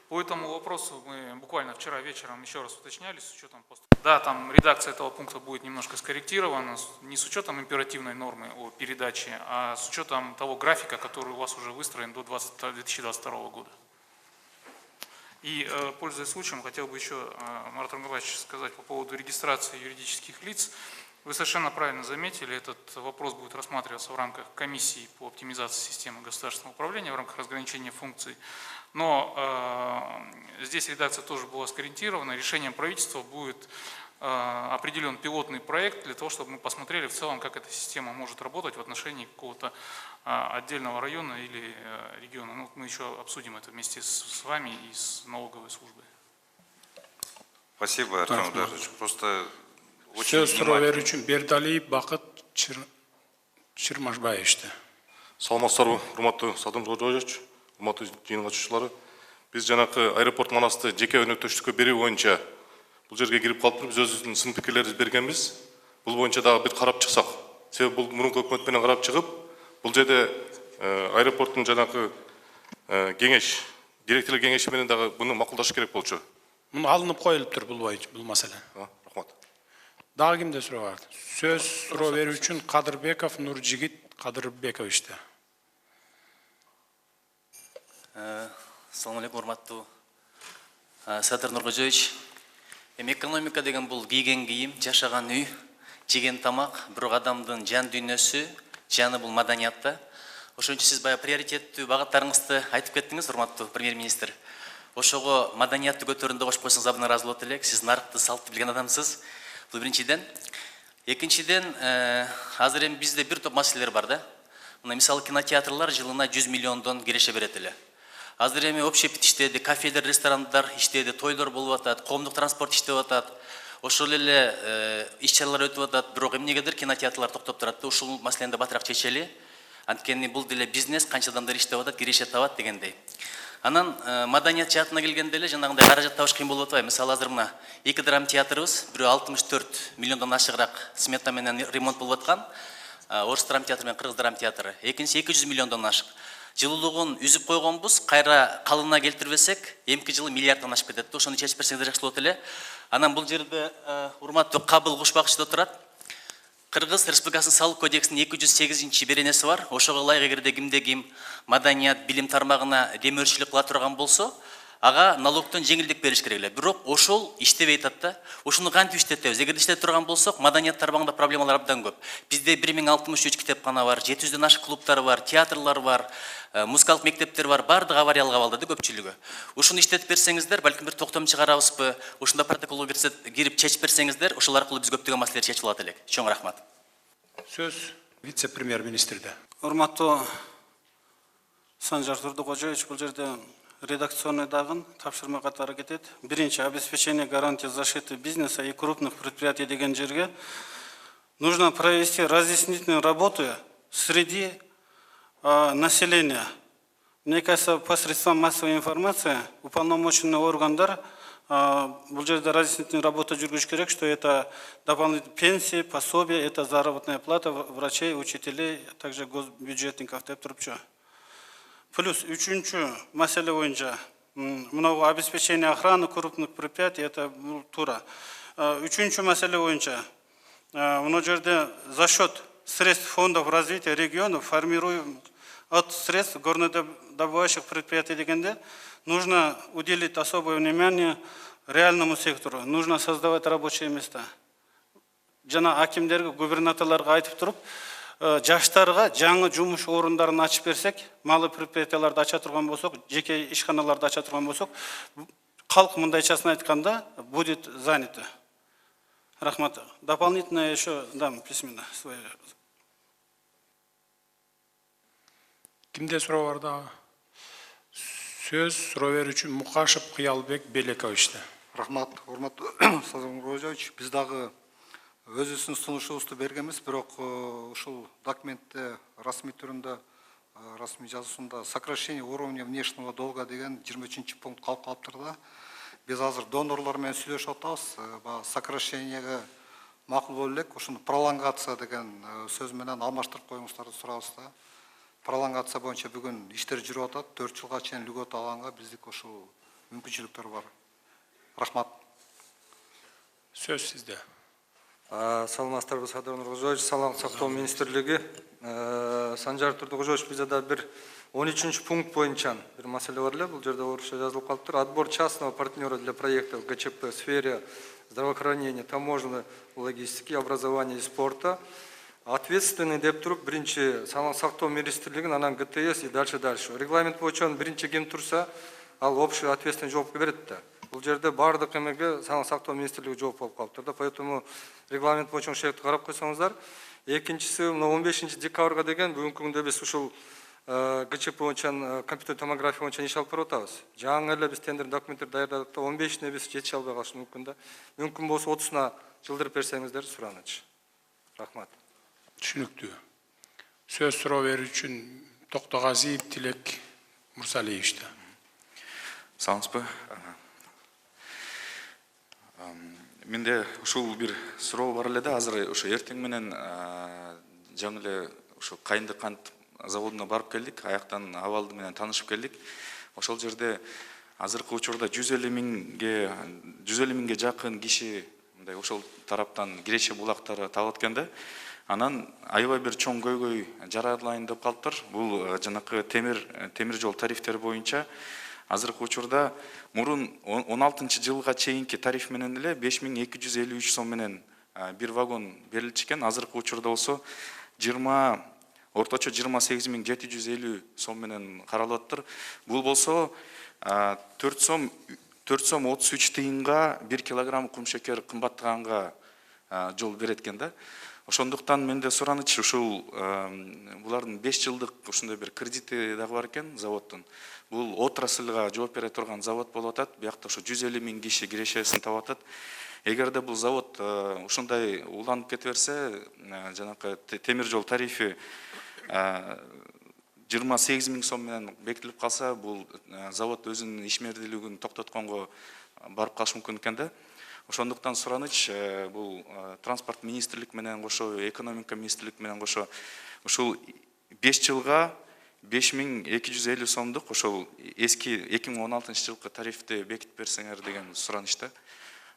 по этому вопросу мы буквально вчера вечером еще раз уточняли с учетом поста. Да, там редакция этого пункта будет немножко скорректирована, не с учетом императивной нормы о передаче, а с учетом того графика, который у вас уже выстроен до 2022 года. И, пользуясь случаем, хотел бы еще, Марат Рамгабаевич, сказать по поводу регистрации юридических лиц. Вы совершенно правильно заметили, этот вопрос будет рассматриваться в рамках комиссии по оптимизации системы государственного управления, в рамках разграничения функций. Но здесь редакция тоже была скорректирована. Решением правительства будет определен пилотный проект для того, чтобы мы посмотрели в целом, как эта система может работать в отношении какого-то отдельного района или региона. Ну, мы еще обсудим это вместе с вами и с налоговой службой.
Спасибо, Артем Эдуардович. Просто
Сөз суроо берүү үчүн Бердалиев Бакыт Чырмашбаевичти.
Саламатсыздарбы, урматтуу Садыр Нуркожоевич, урматтуу жыйын катышуучулары. Биз жанакы аэропорт манасты жеке өнөктөштүккө берүү боюнча бул жерге кирип калыптыр. Биз өзүбүздүн сын пикирлерибизди бергенбиз. Бул боюнча дагы бир карап чыксак. Себеби бул мурунку өкмөт менен карап чыгып, бул жерде аэропорттун жанакы кеңеш, директорлор кеңеши менен дагы буну макулдаш керек болчу.
Муну алынып коюлуптур бул боюнча, бул маселе.
Рахмат.
Дагы кимде суроо бар? Сөз суроо берүү үчүн Кадырбеков Нуржигит Кадырбековичти.
Assalamu alaikum, урматтуу Садыр Нуркожоевич. Экономика деген бул кийген кийим, жашаган үй, жеген тамак, бирок адамдын жан дүйнөсү, жаны бул маданиятта. Ошон үчүн сиз бая приоритеттүү багыттарыңызды айтып кеттиңиз, урматтуу премьер-министр. Ошого маданиятты көтөрүүндө кошуп койсоңуз абдан ыраазы болот элек. Сиз нарыкты салтты билген адамсыз. Бул биринчиден. Экинчиден, азыр эми бизде бир топ маселелер бар да. Мына мисалы кинотеатрлар жылына 100 миллиондон киреше берет эле. Азыр эми общепит иштеди, кафелер, ресторандар иштеди, тойлор болуп атат, коомдук транспорт иштеп атат. Ошол эле иш-чаралар өтүп атат, бирок эмнегедир кинотеатрлар токтоп турат. Ушул маселени да батыраак чечели. Анткени бул деле бизнес, канча адамдар иштеп атат, киреше табат дегендей. Анан маданият жаатына келгенде эле жанагындай каражат табыш кыйын болуп атпайбы? Мисалы азыр мына 2 драм театрыбыз, бирөө 64 миллиондон ашыгыраак смета менен ремонт болуп аткан. Орус драм театры менен Кыргыз драм театры. Экинчиси 200 миллиондон ашык. жылуулугун үзүп койгонбуз, кайра калыбына келтирбесек, эмки жылы миллиарддан ашып кетет. Ошону чечип берсеңиздер жакшы болот эле. Анан бул жерде урматтуу Кабыл Кушбакчыда турат. Кыргыз Республикасынын салык кодексинин 208-чи беренеси бар. Ошого ылайык эгерде кимде ким маданият, билим тармагына демөөрчүлүк кыла турган болсо, ага налогтон жеңилдик бериш керек эле. Бирок ошол иштебей атат да. Ошону кантип иштетебиз? Эгерде иштете турган болсок, маданият тармагында проблемалар абдан көп. Бизде 1063 китепкана бар, 700дөн ашык клубтар бар, театрлар бар, музыкалык мектептер бар, бардыгы авариялык абалда да көпчүлүгү. Ушуну иштетип берсеңиздер, балким бир токтом чыгарабызбы, ушунда протоколго кирип чечип берсеңиздер, ошол аркылуу биз көптөгөн маселелер чечип алат элек. Чоң рахмат.
Сөз вице-премьер-министрде.
Урматтуу Санжар Турдукожоевич, бул жерде редакционный дагын тапшырма катары кетет. Биринчи, обеспечение гарантии защиты бизнеса и крупных предприятий деген жерге нужно провести разъяснительную работу среди населения. Мне кажется, посредством массовой информации уполномоченный органдар бул жерде разъяснительную работу жүргүш керек, что это дополнительные пенсии, пособия, это заработная плата врачей, учителей, а также госбюджетников деп турупчу. Плюс үчүнчү маселе боюнча мынау обеспечение охраны крупных предприятий, это тура. Үчүнчү маселе боюнча мына жерде за счет средств фондов развития регионов формируем от средств горнодобывающих предприятий дегенде нужно уделить особое внимание реальному сектору. Нужно создавать рабочие места. Жана акимдерге, губернаторларга айтып туруп, жаштарга жаңы жумуш орундарын ачып берсек, малый предприятияларды ача турган болсок, жеке ишканаларды ача турган болсок, калк мындайчасын айтканда будет занято. Рахмат. Дополнительно еще дам письменно свои.
Кимде суроо бар дагы? Сөз суроо берүүчү Мукашев Кыялбек Белековичте.
Рахмат, урматтуу Садыр Нуркожоевич, биз дагы өзүбүздүн сунушубузду бергенбиз, бирок ушул документте расмий түрүндө, расмий жазуусунда сокращение уровня внешнего долга деген 23-чү пункт калып калыптыр да. Биз азыр донорлор менен сүйлөшүп атабыз, сокращениеге макул боло элек, ушуну пролонгация деген сөз менен алмаштырып коюңуздарды сурабыз да. Пролонгация боюнча бүгүн иштер жүрүп атат, 4 жылга чейин льгота алганга биздик ушул мүмкүнчүлүктөр бар. Рахмат.
Сөз сизде.
Саламатсыздарбы, Садыр Нуркожоевич, Саламаттык сактоо министрлиги. Санжар Турдукожоевич, бизде да бир 13-чү пункт боюнча бир маселе бар эле, бул жерде орусча жазылып калыптыр. Отбор частного партнера для проектов ГЧП в сфере здравоохранения, таможенной логистики, образования и спорта. Ответственный деп туруп, биринчи Саламаттык сактоо министрлигин, анан ГТС и дальше. Регламент боюнча биринчи ким турса, ал общий ответственный жоопко берет да. Бул жерде бардык эмеге Саламаттык сактоо министрлиги жооп болуп калыптыр да, поэтому регламент боюнча ошол карап койсоңуздар. Экинчиси, 15 декабрга деген бүгүнкү күндө биз ушул ГЧП боюнча компьютер томография боюнча иш алып барып атабыз. Жаңы эле биз тендер документтер даярдадык да, 15-ине биз жетише албай калышы мүмкүн да. Мүмкүн болсо 30-на жылдырып берсеңиздер сураныч. Рахмат.
Түшүнүктүү. Сөз суроо берүүчү Токтогазиев Тилек Мурсалиевичте.
Саламатсызбы? Менде ушул бир суроо бар эле да, азыр ошо эртең менен жаңы эле ошо Кайынды кант заводуна барып келдик, аяктан абалды менен таанышып келдик. Ошол жерде азыркы учурда 150 миңге жакын киши мындай ошол тараптан киреше булактары табылат экен да. Анан аябай бир чоң көйгөй жаралайын деп калыптыр. Бул жанакы темир жол тарифтери боюнча азыркы учурда мурун 16 жылга чейинки тариф менен эле 5253 сом менен бир вагон берилчү экен. Азыркы учурда болсо орточо 28750 сом менен каралып атыптыр. Бул болсо 4 сом 33 тыйынга 1 килограмм кумшекер кымбаттаганга жол берет экен да. Ошондуктан менде сураныч, ушул булардын 5 жылдык ушундай бир кредити дагы бар экен заводдун. Бул отраслга жооп бере турган завод болуп атат. Биякта ошо 150 миң киши кирешесин таап атат. Эгерде бул завод ушундай уланып кете берсе, жанакы темир жол тарифи 28 миң сом менен бекитилип калса, бул завод өзүнүн ишмердүүлүгүн токтотконго барып калышы мүмкүн экен да. Ошондуктан сураныч, бул транспорт министрлик менен кошо, экономика министрлик менен кошо ушул 5 жылга 5250 сомдук ошол эски 2016 жылкы тарифти бекитип берсеңер деген суранычта.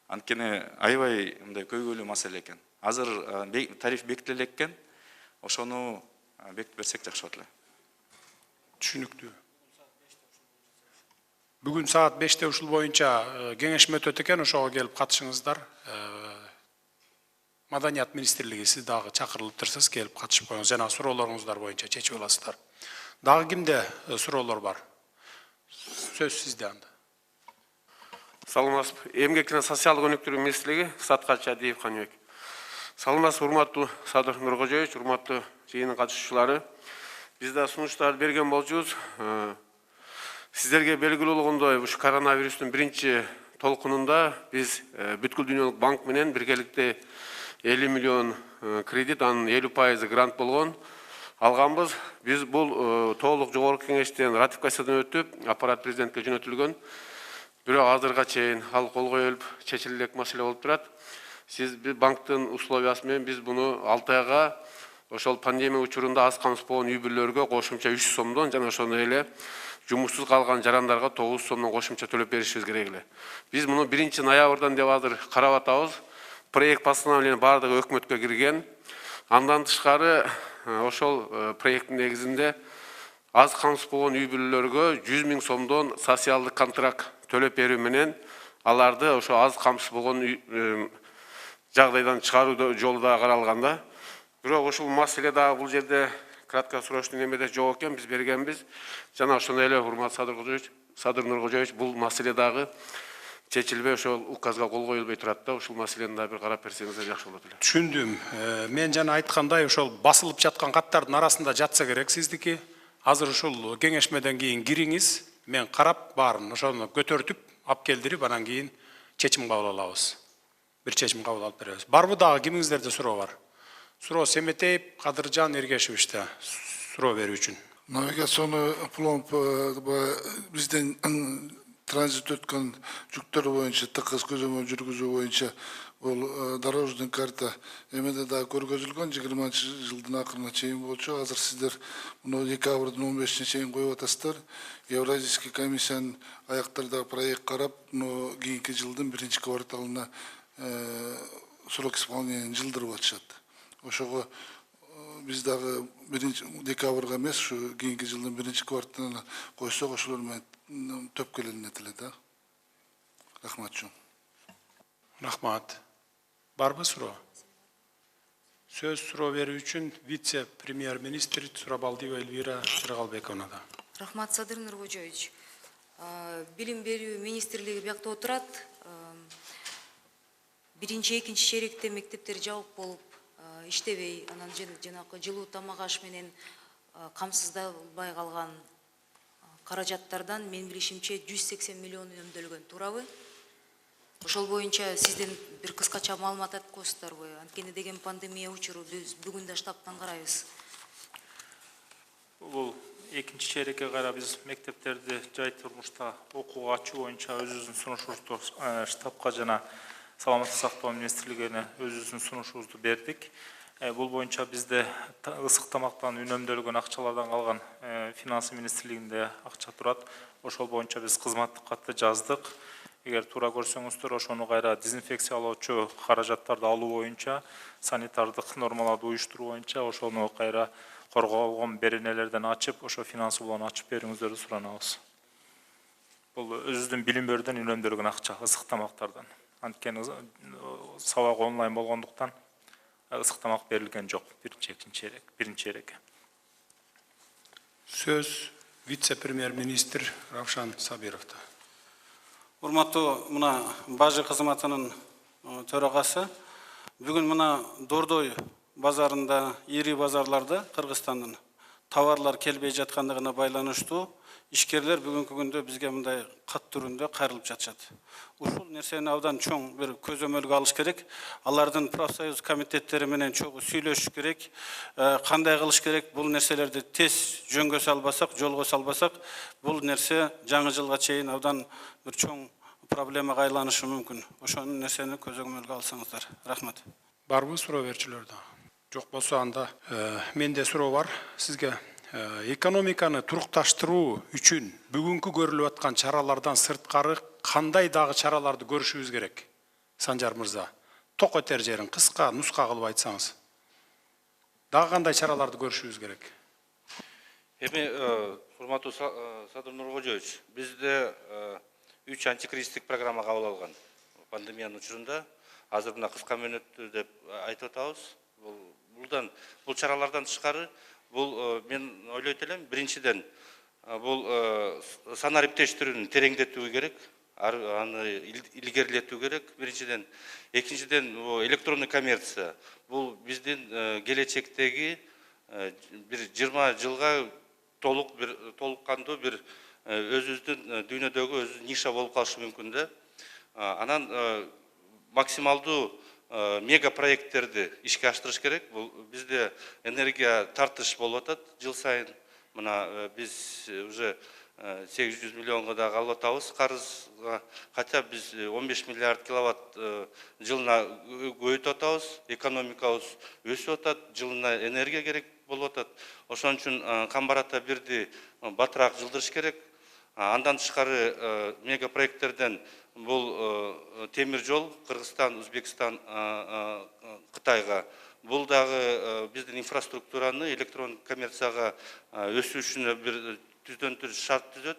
Анткени аябай мындай көйгөйлүү маселе экен. Азыр тариф бекитиле экен, ошону бекитип берсек жакшы болот эле.
Түшүнүктүү. Бүгүн саат 5-те ушул боюнча кеңешме өтөт экен, ошого келип катышыңыздар. Маданият министрлиги сиз дагы чакырылып турсаңыз келип катышып коюңуз, жана суроолоруңуздар боюнча чечип аласыздар. Дагы кимде суроолор бар? Сөз сизде анда.
Саламатсыз, эмгек жана социалдык өнүктүрүү министрлиги Саткачы Адиев Каныбек. Саламатсыз, урматтуу Садыр Нуркожоевич, урматтуу жыйындын катышуучулары. Биз да сунуштарды берген болчубуз. Сиздерге белгилүү болгондой, ушу коронавирустун биринчи толкунунда биз бүткүл дүйнөлүк банк менен биргеликте 50 миллион кредит, анын 50% грант болгон алганбыз. Биз бул толук жогорку кеңештен ратификациядан өтүп, аппарат президентке жөнөтүлгөн. Бирок азырга чейин ал колго келип чечиле элек маселе болуп турат. Сиз банктын условиясы менен биз буну 6 айга ошол пандемия учурунда аз камсыз болгон үй бүлөлөргө кошумча 300 сомдон жана ошондой эле жумушсуз калган жарандарга 900 сомдон кошумча төлөп беришибиз керек эле. Биз муну 1 ноябрдан деп азыр карап атабыз. Проект постановление бардыгы өкмөткө кирген. Андан тышкары ошол проекттин негизинде аз камсыз болгон үй бүлөлөргө 100 000 сомдон социалдык контракт төлөп берүү менен аларды ошо аз камсыз болгон жагдайдан чыгаруу жолу да каралганда. Бирок ушул маселе дагы бул жерде краткосрочный немеде жок экен, биз бергенбиз. Жана ошондой эле урматтуу Садыр Нуркожоевич, бул маселе дагы чечилбей ошол указга кол коюлбой турат да, ушул маселени да бир карап берсеңиздер жакшы болот эле.
Түшүндүм. Мен жана айткандай, ошол басылып жаткан каттардын арасында жатса керек сиздики. Азыр ушул кеңешмеден кийин кириңиз, мен карап баарын ошону көтөртүп, алып келдирип, анан кийин чечим кабыл алабыз. Бир чечим кабыл алып беребиз. Барбы дагы кимиңиздерде суроо бар? Суроо Семетеев, Кадыржан Эргешевичте суроо берүү үчүн.
Навигационный пломб бизден транзит өткөн жүктөр боюнча тыкыз көзөмөл жүргүзүү боюнча бул дорожный карта эмеде да көргөзүлгөн 20-жылдын акырына чейин болчу. Азыр сиздер муну декабрдын 15-ине чейин коюп атасыздар. Евразийский комиссиянын аяктарда проект карап, кийинки жылдын 1-кварталына срок исполнения жылдырып атышат. Ошого биз дагы 1 декабрга эмес, ушу кийинки жылдын 1-кварталына койсок, ошолор менен төпкөлөнөт эле да. Рахмат чоң.
Рахмат. Барбы суроо? Сөз суроо берүү үчүн вице-премьер-министр Сурабалдиева Эльвира Сыргалбековна да.
Рахмат, Садыр Нуркожоевич. Билим берүү министрлиги биякта отурат. 1-2 чейректе мектептер жабык болуп иштебей, анан жанакы жылуу тамак аш менен камсыздалбай калган каражаттардан мен билишимче 180 миллион үнөмдөлгөн, туурабы? Ошол боюнча сизден бир кыскача маалымат айтып коесуздарбы? Анткени деген пандемия учуру биз бүгүн да штабтан карайбыз.
Бул экинчи чейрекке кайра биз мектептерди жай турмушта окууга ачуу боюнча өзүбүздүн сунушубузду штабка жана саламаттык сактоо министрлигине өзүбүздүн сунушубузду бердик. Бул боюнча бизде ысык тамактан үнөмдөлгөн акчалардан калган финансы министрлигинде акча турат. Ошол боюнча биз кызматтык катты жаздык. Эгер туура көрсөңүздөр, ошону кайра дезинфекциялоочу каражаттарды алуу боюнча, санитардык нормаларды уюштуруу боюнча ошону кайра корголгон беренелерден ачып, ошо финансылоону ачып берүүңүздөрдү суранабыз. Бул өзүбүздүн билим берүүдөн үнөмдөлгөн акча ысык тамактардан. Анткени сабак онлайн болгондуктан ысык тамак берилген жок биринчи чейрекке.
Сөз вице-премьер-министр Равшан Сабировда.
Урматтуу мына бажы кызматынын төрагасы, бүгүн мына Дордой базарында, ири базарларда Кыргызстандын товарлар келбей жаткандыгына байланыштуу ишкерлер бүгүнкү күндө бизге мындай кат түрүндө кайрылып жатышат. Ушул нерсени абдан чоң бир көзөмөлгө алыш керек. Алардын профсоюз комитеттери менен чогуу сүйлөшүш керек. Кандай кылыш керек? Бул нерселерди тез жөнгө салбасак, жолго салбасак, бул нерсе жаңы жылга чейин абдан бир чоң проблемага айланышы мүмкүн. Ошол нерсени көзөмөлгө алсаңыздар. Рахмат.
Барбы суроо берүүчүлөр да? Жок болсо анда менде суроо бар. Сизге экономиканы турукташтыруу үчүн бүгүнкү көрүлүп аткан чаралардан сырткары кандай дагы чараларды көрүшүбүз керек? Санжар мырза, ток өтер жерин кыска нуска кылып айтсаңыз. Дагы кандай чараларды көрүшүбүз керек?
Эми урматтуу Садыр Нуркожоевич, бизде 3 антикризистик программа кабыл алган. Пандемиянын учурунда азыр мына кыска мөөнөттүү деп айтып атабыз. Бул чаралардан тышкары мен ойлойт элем, биринчиден бул санариптештирүүнү тереңдетүү керек, аны илгерилетүү керек биринчиден. Экинчиден электрондук коммерция. Бул биздин келечектеги бир 20 жылга толук кандуу бир өзүбүздүн дүйнөдөгү өзү ниша болуп калышы мүмкүн да. Анан максималдуу мега проекттерди ишке аштырыш керек. Бул бизде энергия тартыш болуп атат жыл сайын. Мына биз уже 800 миллионго да калып атабыз карызга. Хотя биз 15 миллиард киловатт жылына көбөйтүп атабыз. Экономикабыз өсүп атат, жылына энергия керек болуп атат. Ошон үчүн камбарата бирди батыраак жылдырыш керек. Андан тышкары мега проекттерден бул темир жол Кыргызстан, Өзбекстан, Кытайга. Бул дагы биздин инфраструктураны электрондук коммерцияга өсүшүнө бир түздөн-түз шарт түзөт.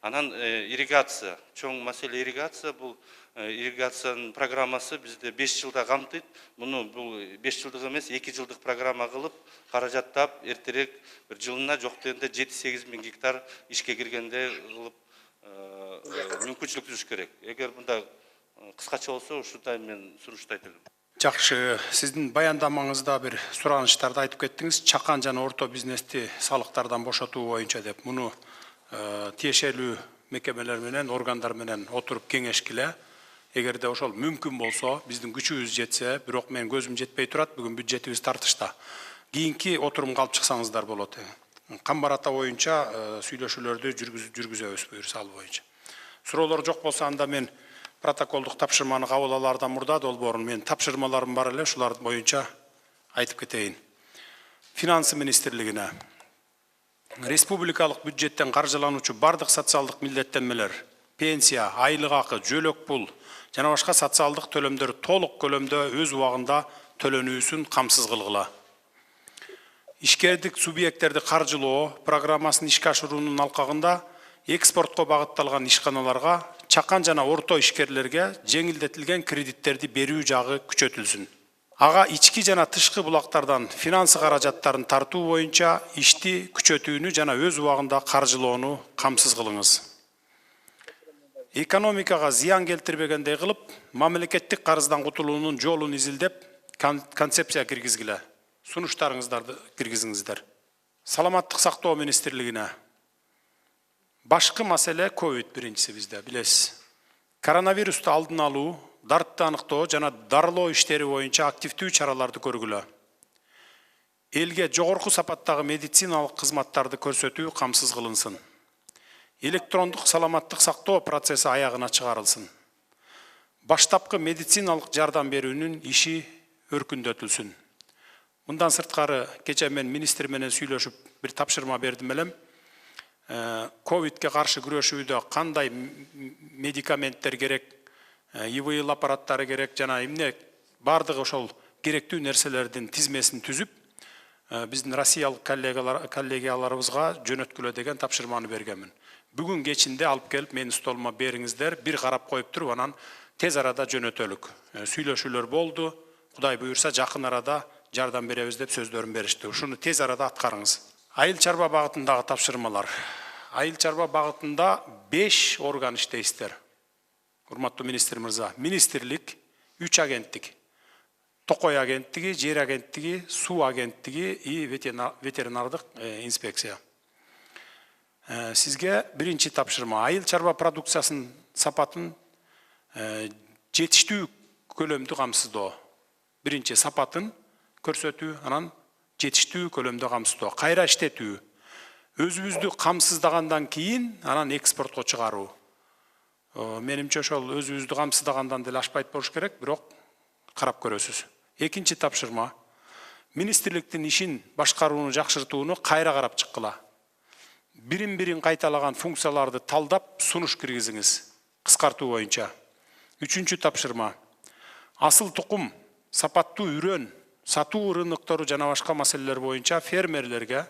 Анан ирригация, чоң маселе ирригация. Бул ирригациянын программасы бизде 5 жылда камтыйт. Муну бул 5 жылдык эмес, 2 жылдык программа кылып, каражаттап, эртерээк бир жылына жок дегенде 7-8 миң гектар ишке киргенде кылып мүмкүнчүлүк түзүш керек. Эгер мындай кыскача болсо, ушундай мен сунушту айтып элем.
Жакшы, сиздин баяндамаңызда бир суранычтарды айтып кеттиңиз. Чакан жана орто бизнести салыктардан бошотуу боюнча деп. Муну тиешелүү мекемелер менен, органдар менен отуруп кеңешкиле. Эгерде ошол мүмкүн болсо, биздин күчүбүз жетсе, бирок мен көзүм жетпей турат, бүгүн бюджетибиз тартышта. Кийинки отурумга алып чыксаңыздар болот. Камбарата боюнча сүйлөшүүлөрдү жүргүзөбүз буюрса ал боюнча. Суроолор жок болсо анда мен протоколдук тапшырманы кабыл алаардан мурда долбоорун мен тапшырмаларым бар эле, шулар боюнча айтып кетейин. Финансы министрлигине республикалык бюджеттен каржылануучу бардык социалдык милдеттенмелер, пенсия, айлык акы, жөлөк пул жана башка социалдык төлөмдөр толук көлөмдө өз убагында төлөнүүсүн камсыз кылгыла. Ишкердик субъекттерди каржылоо программасын ишке ашыруунун алкагында экспортко багытталган ишканаларга, чакан жана орто ишкерлерге жеңилдетилген кредиттерди берүү жагы күчөтүлсүн. Ага ички жана тышкы булактардан финансы каражаттарын тартуу боюнча ишти күчөтүүнү жана өз убагында каржылоону камсыз кылыңыз. Экономикага зыян келтирбегендей кылып, мамлекеттик карыздан кутулуунун жолун изилдеп, концепция киргизгиле. Сунуштарыңыздарды киргизиңиздер. Саламаттык сактоо министрлигине башкы маселе ковид биринчиси бизде, билесиз. Коронавирусту алдын алуу, дартты аныктоо жана дарылоо иштери боюнча активдүү чараларды көргүлө. Элге жогорку сапаттагы медициналык кызматтарды көрсөтүү камсыз кылынсын. Электрондук саламаттык сактоо процесси аягына чыгарылсын. Баштапкы медициналык жардам берүүнүн иши өркүндөтүлсүн. Мындан сырткары кече мен министр менен сүйлөшүп бир тапшырма бердим элем. Ковидке каршы күрөшүүдө кандай медикаменттер керек, ИВЛ аппараттары керек, жана эмне бардыгы ошол керектүү нерселердин тизмесин түзүп, биздин россиялык коллегияларыбызга жөнөткүлө деген тапшырманы бергенмин. Бүгүн кечинде алып келип менин столума бериңиздер, бир карап коюп туруп, анан тез арада жөнөтөлүк. Сүйлөшүүлөр болду, Кудай буйрса жакын арада жардам беребиз деп сөздөрүн беришти. Ушуну тез арада аткарыңыз. Айыл чарба багытындагы тапшырмалар. Айыл чарба багытында 5 орган иштейсиздер. Урматтуу министр мырза, министрлик, 3 агенттик. Токой агенттиги, жер агенттиги, суу агенттиги и ветеринардык инспекция. Сизге биринчи тапшырма. Айыл чарба продукциясынын сапатын жетиштүү көлөмдү камсыздоо. Биринчи сапатын көрсөтүү, анан жетиштүү көлөмдө камсыздоо. Кайра иштетүү. Өзүбүздү камсыздагандан кийин анан экспортко чыгаруу. Менимче ошол өзүбүздү камсыздагандан деле ашпайт болуш керек, бирок карап көрөсүз. Экинчи тапшырма. министрликтин ишин башкарууну жакшыртууну кайра карап чыккыла. Бирин кайталаган функцияларды талдап сунуш киргизиңиз кыскартуу боюнча. Үчүнчү тапшырма. Асыл тукум, сапаттуу үрөн, сатуу рыноктору жана башка маселелер боюнча фермерлерге,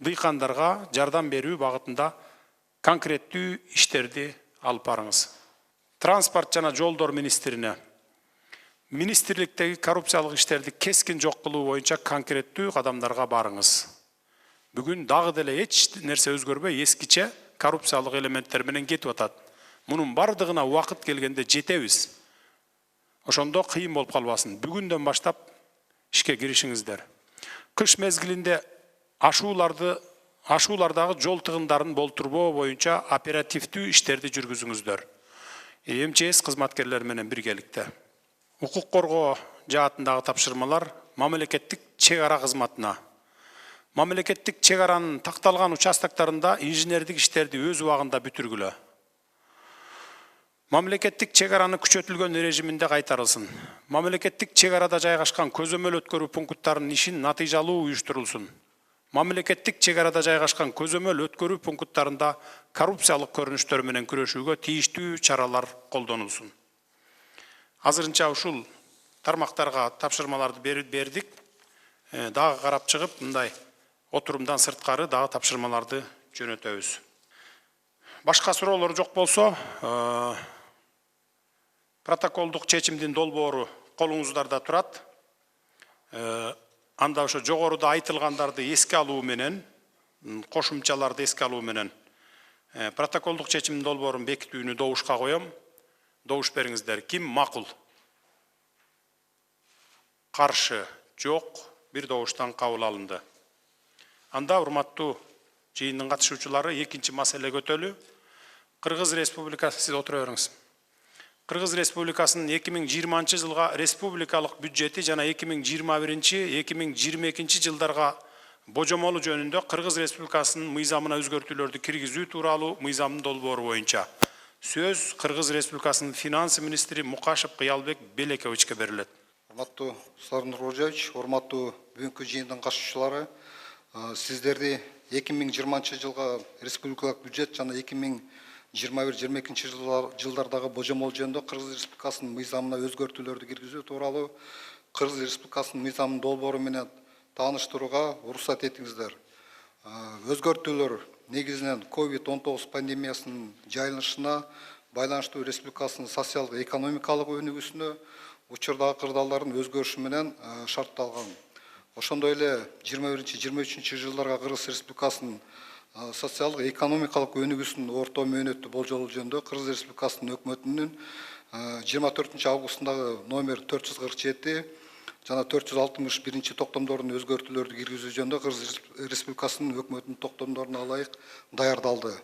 дыйкандарга жардам берүү багытында конкреттүү иштерди алып барыңыз. Транспорт жана жолдор министрине министрликтеги коррупциялык иштерди кескин жок кылуу боюнча конкреттүү кадамдарга барыңыз. Бүгүн дагы деле эч нерсе өзгөрбөй эскиче коррупциялык элементтер менен кетип атат. Мунун бардыгына убакыт келгенде жетебиз. Ошондо кыйын болуп калбасын. Бүгүндөн баштап ишке киришиңиздер. Кыш мезгилинде ашуулардагы жол тыгындарын болтурбоо боюнча оперативдүү иштерди жүргүзүңүздөр. МЧС кызматкерлери менен биргеликте. Укук коргоо жаатындагы тапшырмалар мамлекеттик чек ара кызматына. Мамлекеттик чек аранын такталган участоктарында инженердик иштерди өз убагында бүтүргүлө. Мамлекеттик чек араны күчөтүлгөн режиминде кайтарылсын. Мамлекеттик чек арада жайгашкан көзөмөл өткөрүү пункттарынын ишин натыйжалуу уюштурулсун. Мамлекеттик чек арада жайгашкан көзөмөл өткөрүү пункттарында коррупциялык көрүнүштөр менен күрөшүүгө тийиштүү чаралар колдонулсун. Азырынча ушул тармактарга тапшырмаларды бердик. Дагы карап чыгып, мындай отурумдан сырткары дагы тапшырмаларды жөнөтөбүз. Башка суроолор жок болсо, протоколдук чечимдин долбоору колуңуздарда турат. Анда ошо жогоруда айтылгандарды эске алуу менен, кошумчаларды эске алуу менен протоколдук чечимдин долбоорун бекитүүнү добушка коем. Добуш бериңиздер. Ким макул? Каршы жок, бир добуштан кабыл алынды. Анда урматтуу жыйындын катышуучулары экинчи маселе көтөлүү. Кыргыз Республикасы, сиз отура бериңиз. Кыргыз Республикасынын 2020 жылга республикалык бюджети жана 2021-2022 жылдарга божомолу жөнүндө Кыргыз Республикасынын мыйзамына өзгөртүүлөрдү киргизүү тууралуу мыйзамдын долбоору боюнча сөз Кыргыз Республикасынын финанс министри Мукашев Кыялбек Белекевичке берилет.
Урматтуу Садыр Нуркожоевич, урматтуу бүгүнкү жыйындын катышуучулары, сиздерди 2020 жылга республикалык бюджет жана 2021-2022 жылдардагы божомол жөнүндө Кыргыз Республикасынын мыйзамына өзгөртүүлөрдү киргизүү тууралуу Кыргыз Республикасынын мыйзамдын долбоору менен тааныштырууга уруксат этиңиздер. Өзгөртүүлөр негизинен COVID-19 пандемиясынын жайылышына байланыштуу республикасынын социалдык экономикалык өнүгүүсүнө учурдагы кырдаалдардын өзгөрүшү менен шартталган. Ошондой эле 21-23 жылдарга Кыргыз Республикасынын социалдык экономикалык өнүгүүсүнүн орто мөөнөттүү болжолу жөнүндө Кыргыз Республикасынын өкмөтүнүн 24 августундагы номер 447 жана 461 токтомдордун өзгөртүүлөрдү киргизүү жөнүндө Кыргыз Республикасынын өкмөтүнүн токтомдоруна ылайык даярдалды.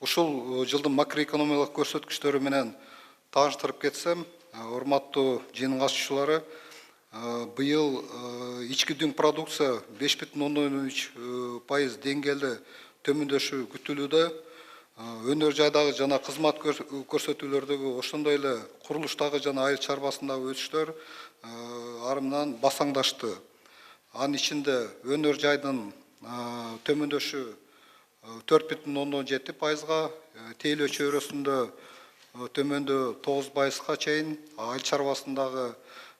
Ушул жылдын макроэкономикалык көрсөткүчтөрү менен тааныштырып кетсем, урматтуу жыйындын катышуучулары, быйыл ички дүң продукция 5,3% деңгээлде төмөндөшү күтүлүүдө. Өнөр жайдагы жана кызмат көрсөтүүлөрдөгү, ошондой эле курулуштагы жана айыл чарбасындагы өсүштөр арымынан басаңдашты. Анын ичинде өнөр жайдын төмөндөшү 4,7%, тейлөө чөйрөсүндө төмөндөө 9%га чейин, айыл чарбасындагы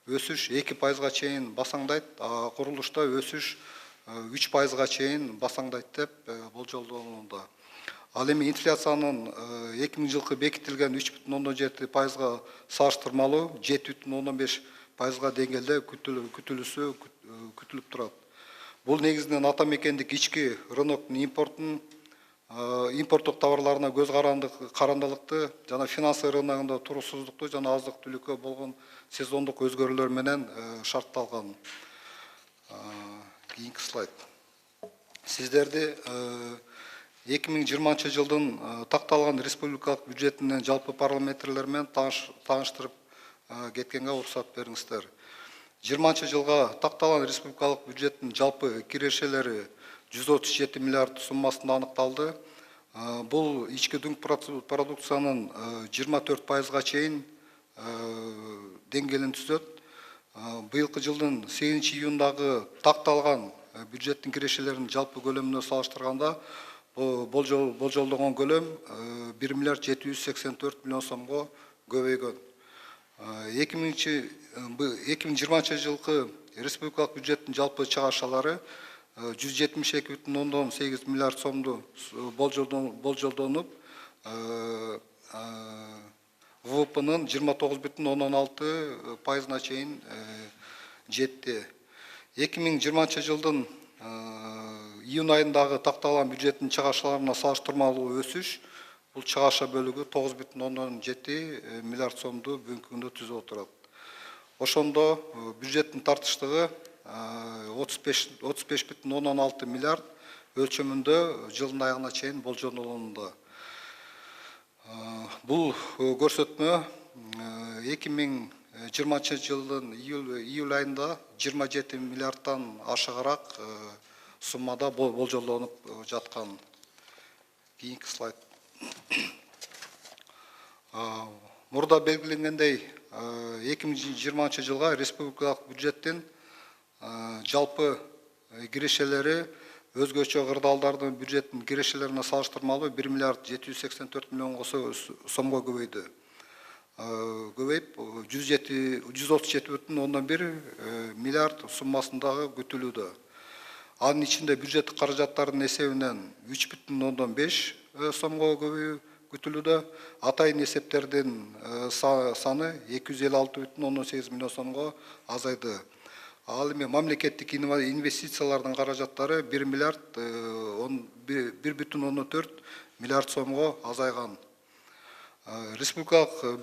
өсүш 2%га чейин басаңдайт, курулушта өсүш 3%га чейин басаңдайт деп болжолдонууда. Ал эми инфляциянын 2000 жылкы бекитилген 3,7%га салыштырмалуу 7,15%га деңгээлде күтүлүп турат. Бул негизинен ата мекендик ички рыноктун импорттук товарларына көз карандылыкты жана финансы рыногунда туруксуздукту жана аздык түлүккө болгон сезондук өзгөрүүлөр менен шартталган. Кийинки слайд. Сиздерди 2020 жылдын такталган республикалык бюджетинен жалпы параметрлер менен тааныштырып кеткенге уруксат бериңиздер. 20 жылга такталган республикалык бюджеттин жалпы кирешелери 137 миллиард суммасында аныкталды. Бул ички дүң продукциянын 24%га чейин деңгээлин түзөт. быйылкы жылдын 8 июндагы такталган бюджеттин кирешелеринин жалпы көлөмүнө салыштырганда болжолдогон көлөм 1 миллиард 784 миллион сомго көбөйгөн. 2020 жылкы республикалык бюджеттин жалпы чыгашалары 172,8 миллиард сомду болжолдонуп, ВВП'нын 29,16%-на чейин жетти. 2020 жылдын июнь айындагы такталган бюджеттин чыгашаларына салыштырмалуу өсүш, бул чыгаша бөлүгү 9,7 миллиард сомду бүгүнкү күндө түзүп отурат. Ошондо бюджеттин тартыштыгы 35,16 миллиард өлчөмүндө жылдын аягына чейин болжолдонууда. Бул көрсөтмө 2020 жылдын июль айында 27 миллиардтан ашыгыраак суммада болжолдонуп жаткан. Кийинки слайд. Мурда белгиленгендей 2020 жылга республикалык бюджеттин жалпы кирешелери өзгөчө кырдаалдардын бюджеттин кирешелерине салыштырмалуу 1 миллиард 784 миллион сомго көбөйдү. Көбөйүп 137,1 миллиард суммасындагы күтүлүүдө. Анын ичинде бюджеттик каражаттардын эсебинен 3,5 сомго көбөйүү күтүлүүдө. Атайын эсептердин саны 256,8 миллион сомго азайды. Ал эми мамлекеттик инвестициялардын каражаттары 1 миллиард 1,4 миллиард сомго азайган. Республикалык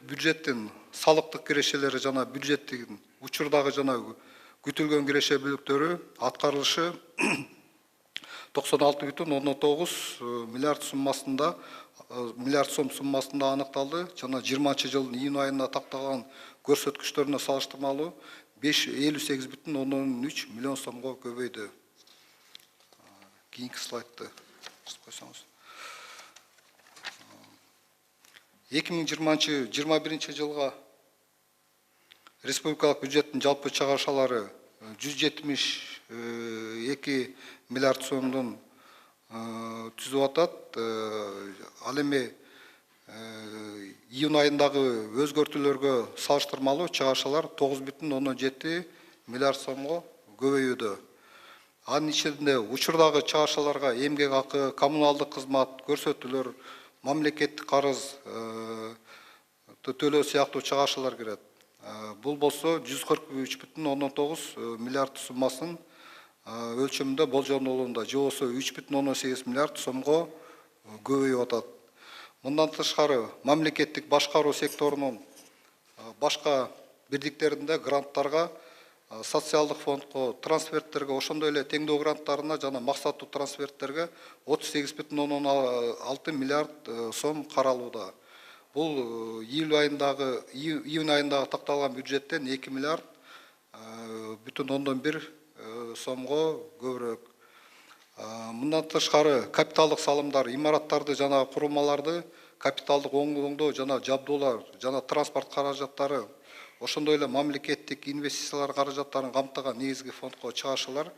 бюджеттин салыктык кирешелери жана бюджеттин учурдагы жана күтүлгөн киреше бөлүктөрү аткарылышы 96,9 миллиард сом суммасында аныкталды жана 20 жылдын июнь айында такталган көрсөткүчтөрүнө салыштырмалуу 58,3 миллион сомго көбөйдү. Кийинки слайдты койсоңуз. 2021 жылга республикалык бюджеттин жалпы чыгашалары 172 миллиард сомдун түзүп атат. Ал эми июнь айындагы өзгөртүүлөргө салыштырмалуу чыгашалар 9,7 миллиард сомго көбөйүүдө. Анын ичинде учурдагы чыгашаларга эмгек акы, коммуналдык кызмат, көрсөтүүлөр, мамлекеттик карыз төлөө сыяктуу чыгашалар кирет. Бул болсо 143,9 миллиард суммасын өлчөмүндө болжолдонууда, же болсо 3,8 миллиард сомго көбөйүп атат. Мындан тышкары мамлекеттик башкаруу секторунун башка бирдиктеринде гранттарга, социалдык фондко, трансферттерге, ошондой эле теңдөө гранттарына жана максаттуу трансферттерге 38,6 миллиард сом каралууда. Бул июнь айындагы такталган бюджеттен 2 миллиард 1,1 сомго көбүрөөк. Мындан тышкары капиталдык салымдар, имараттарды жана курулмаларды капиталдык оңдоо жана жабдуулар жана транспорт каражаттары, ошондой эле мамлекеттик инвестициялар каражаттарын камтыган негизги фондко чыгашалар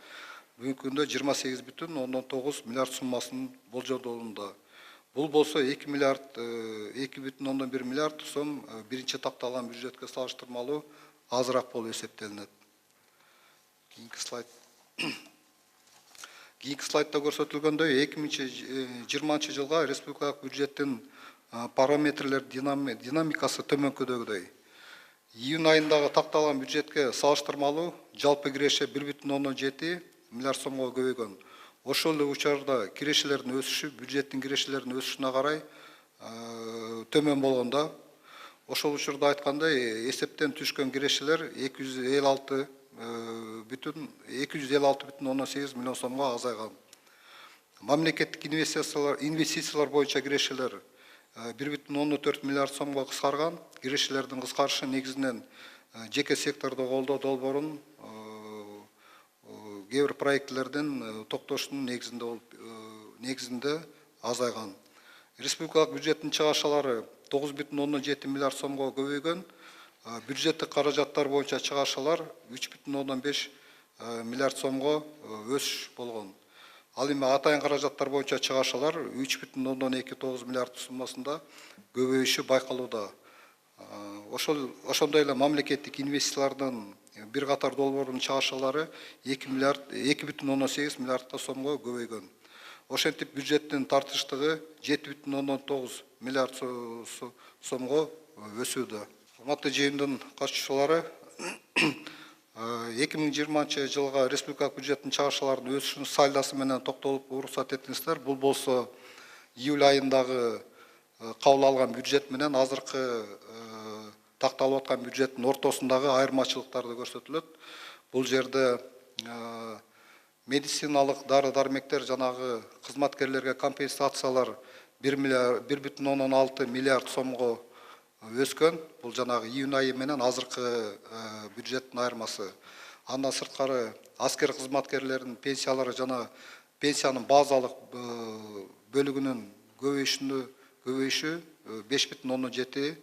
бүгүнкү күндө 28,9 миллиард суммасын болжолдонууда. Бул болсо 2 миллиард 2,1 миллиард сом биринчи такталган бюджетке салыштырмалуу азыраак болуп эсептелинет. Кийинки слайд. Кийинки слайдта көрсөтүлгөндөй 2020 жылга республикалык бюджеттин параметрлер динамикасы төмөнкүдөгүдөй. Июнь айындагы такталган бюджетке салыштырмалуу жалпы киреше 1,7 миллиард сомго көбөйгөн. Ошол эле учурда кирешелердин өсүшү бюджеттин кирешелеринин өсүшүнө карай төмөн болгондо, ошол учурда айткандай эсептен түшкөн кирешелер 256,8 миллион сомго азайган. Мамлекеттик инвестициялар боюнча кирешелер 1,4 миллиард сомго кыскарган. Кирешелердин кыскарышы негизинен жеке сектордо колдоо долбоорун кээ бир проектлердин токтошунун негизинде азайган. Республикалык бюджеттин чыгашалары 9,7 миллиард сомго көбөйгөн. бюджеттик каражаттар боюнча чыгарышалар 3,5 миллиард сомго өсүш болгон. Ал эми атайын каражаттар боюнча чыгарышалар 3,29 миллиард суммасында көбөйүшү байкалууда. Ошондой эле мамлекеттик инвестициялардын бир катар долбоордун чыгарышалары 2,18 миллиардка сомго көбөйгөн. Ошентип бюджеттин тартыштыгы 7,9 миллиард сомго өсүүдө. Урматтуу жыйындын катышуучулары, 2020 жылга республикалык бюджеттин чыгарышаларынын өсүшүнүн сальдосы менен токтолуп уруксат этиңиздер. Бул болсо июль айындагы кабыл алган бюджет менен азыркы такталып аткан бюджеттин ортосундагы айырмачылыктарды көрсөтүлөт. Бул жерде медициналык дары-дармектер жанагы кызматкерлерге компенсациялар 1,6 миллиард сомго өскөн. Бул жанагы июнь айы менен азыркы бюджеттин айырмасы. Андан сырткары аскер кызматкерлеринин пенсиялары жана пенсиянын базалык бөлүгүнүн көбөйүшү 5,7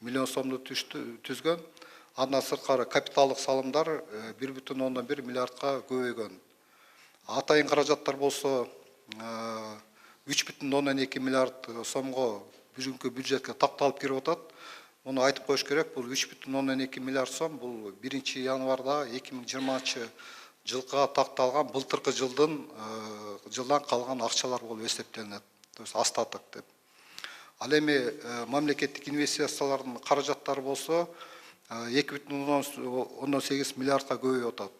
миллион сомду түзгөн. Андан сырткары капиталдык салымдар 1,1 миллиардка көбөйгөн. Атайын каражаттар болсо 3,2 миллиард сомго бүгүнкү бюджетке такталып кирип атат. Муну айтып коюш керек. Бул 3,2 миллиард сом бул 1 январда 2020 жылга такталган былтыркы жылдан калган акчалар болуп эсептелинет. То есть остаток деп. Ал эми мамлекеттик инвестициялардын каражаттары болсо 2,18 миллиардка көбөйүп атат.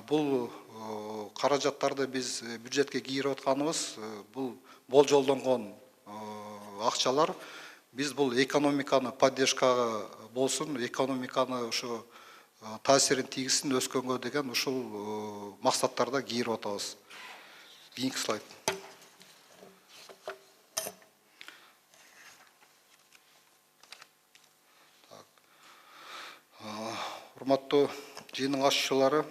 Бул каражаттарды биз бюджетке кийирип атканыбыз бул болжолдонгон акчалар. Биз бул экономиканы поддержкага болсун, экономиканы ушу таасирин тийгизсин өскөнгө деген ушул максаттарда кийирип атабыз. Кийинки слайд. Урматтуу жыйындын катышуучулары,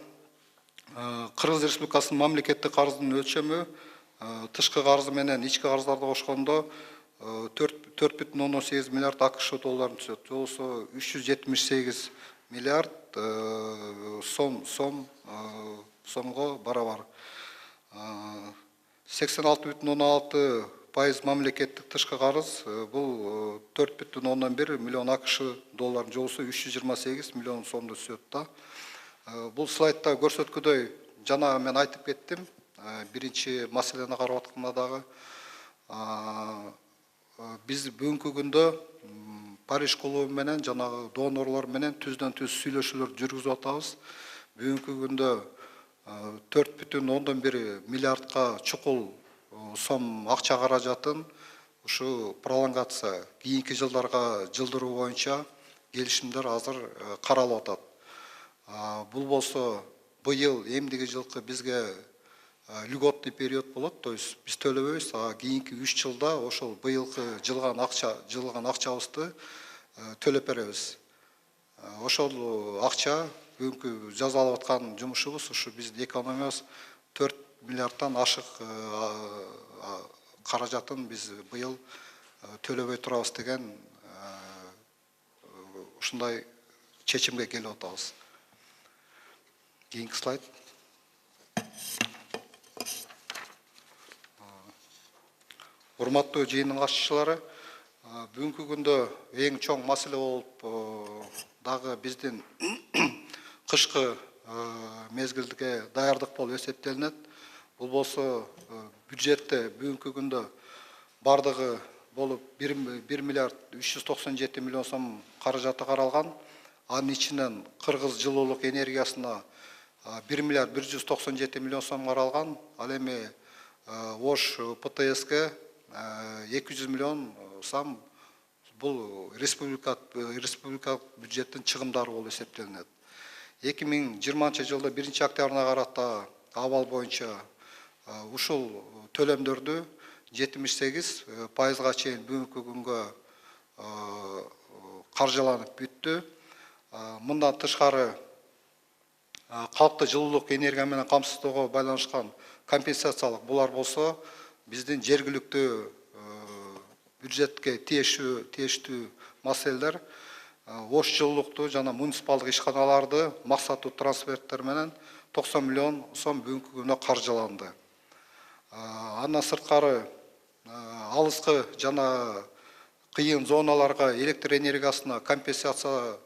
Кыргыз Республикасынын мамлекеттик карыздын өлчөмү тышкы карызы менен ички карыздарды кошкондо 4,18 миллиард АКШ долларын түзөт. Болсо 378 миллиард сомго барабар. 86,16% мамлекеттик тышкы карыз бул 4,11 миллион АКШ долларын жолсу 328 миллион сомду түзөт да. Бул слайдта көрсөткүдөй жана мен айтып кеттим. Биринчи маселени карап атканда дагы биз бүгүнкү күндө Париж клубу менен жанагы донорлор менен түздөн түз сүйлөшүүлөр жүргүзүп атабыз. Бүгүнкү күндө 4,1 миллиардка чукул сом акча каражатын ушу пролонгация кийинки жылдарга жылдыруу боюнча келишимдер азыр каралып атат. Бул болсо быйыл эмдиги жылкы бизге льготный период болот, то есть биз төлөбөйбүз, кийинки 3 жылда ошол быйылкы жылган акчабызды төлөп беребиз. Ошол акча бүгүнкү жасалып аткан жумушубуз ушу биздин экономиябыз 4 миллиардтан ашык каражатын биз быйыл төлөбөй турабыз деген ушундай чечимге келип атабыз. Кийинки слайд. Урматтуу жыйындын катышуучулары, бүгүнкү күндө эң чоң маселе болуп дагы биздин кышкы мезгилге даярдык болуп эсептелинет. Бул болсо бюджетте бүгүнкү күндө бардыгы болуп 1 миллиард 397 миллион сом каражаты каралган. Анын ичинен Кыргыз жылуулук энергиясына 1 миллиард 197 миллион сом каралган. Ал эми Ош ПТСке 200 миллион сом бул республикалык бюджеттин чыгымдары болуп эсептелинет. 2020 жылда 1 октябрына карата абал боюнча ушул төлөмдөрдү 78%га чейин бүгүнкү күнгө каржыланып бүттү. Мындан тышкары калкты жылуулук энергия менен камсыздоого байланышкан компенсациялык булар болсо биздин жергиликтүү бюджетке тиештүү маселелер. ош жылуулукту жана муниципалдык ишканаларды максаттуу трансферттер менен 90 миллион сом бүгүнкү күндө каржыланды. Андан сырткары алыскы жана кыйын зоналарга электр энергиясына компенсация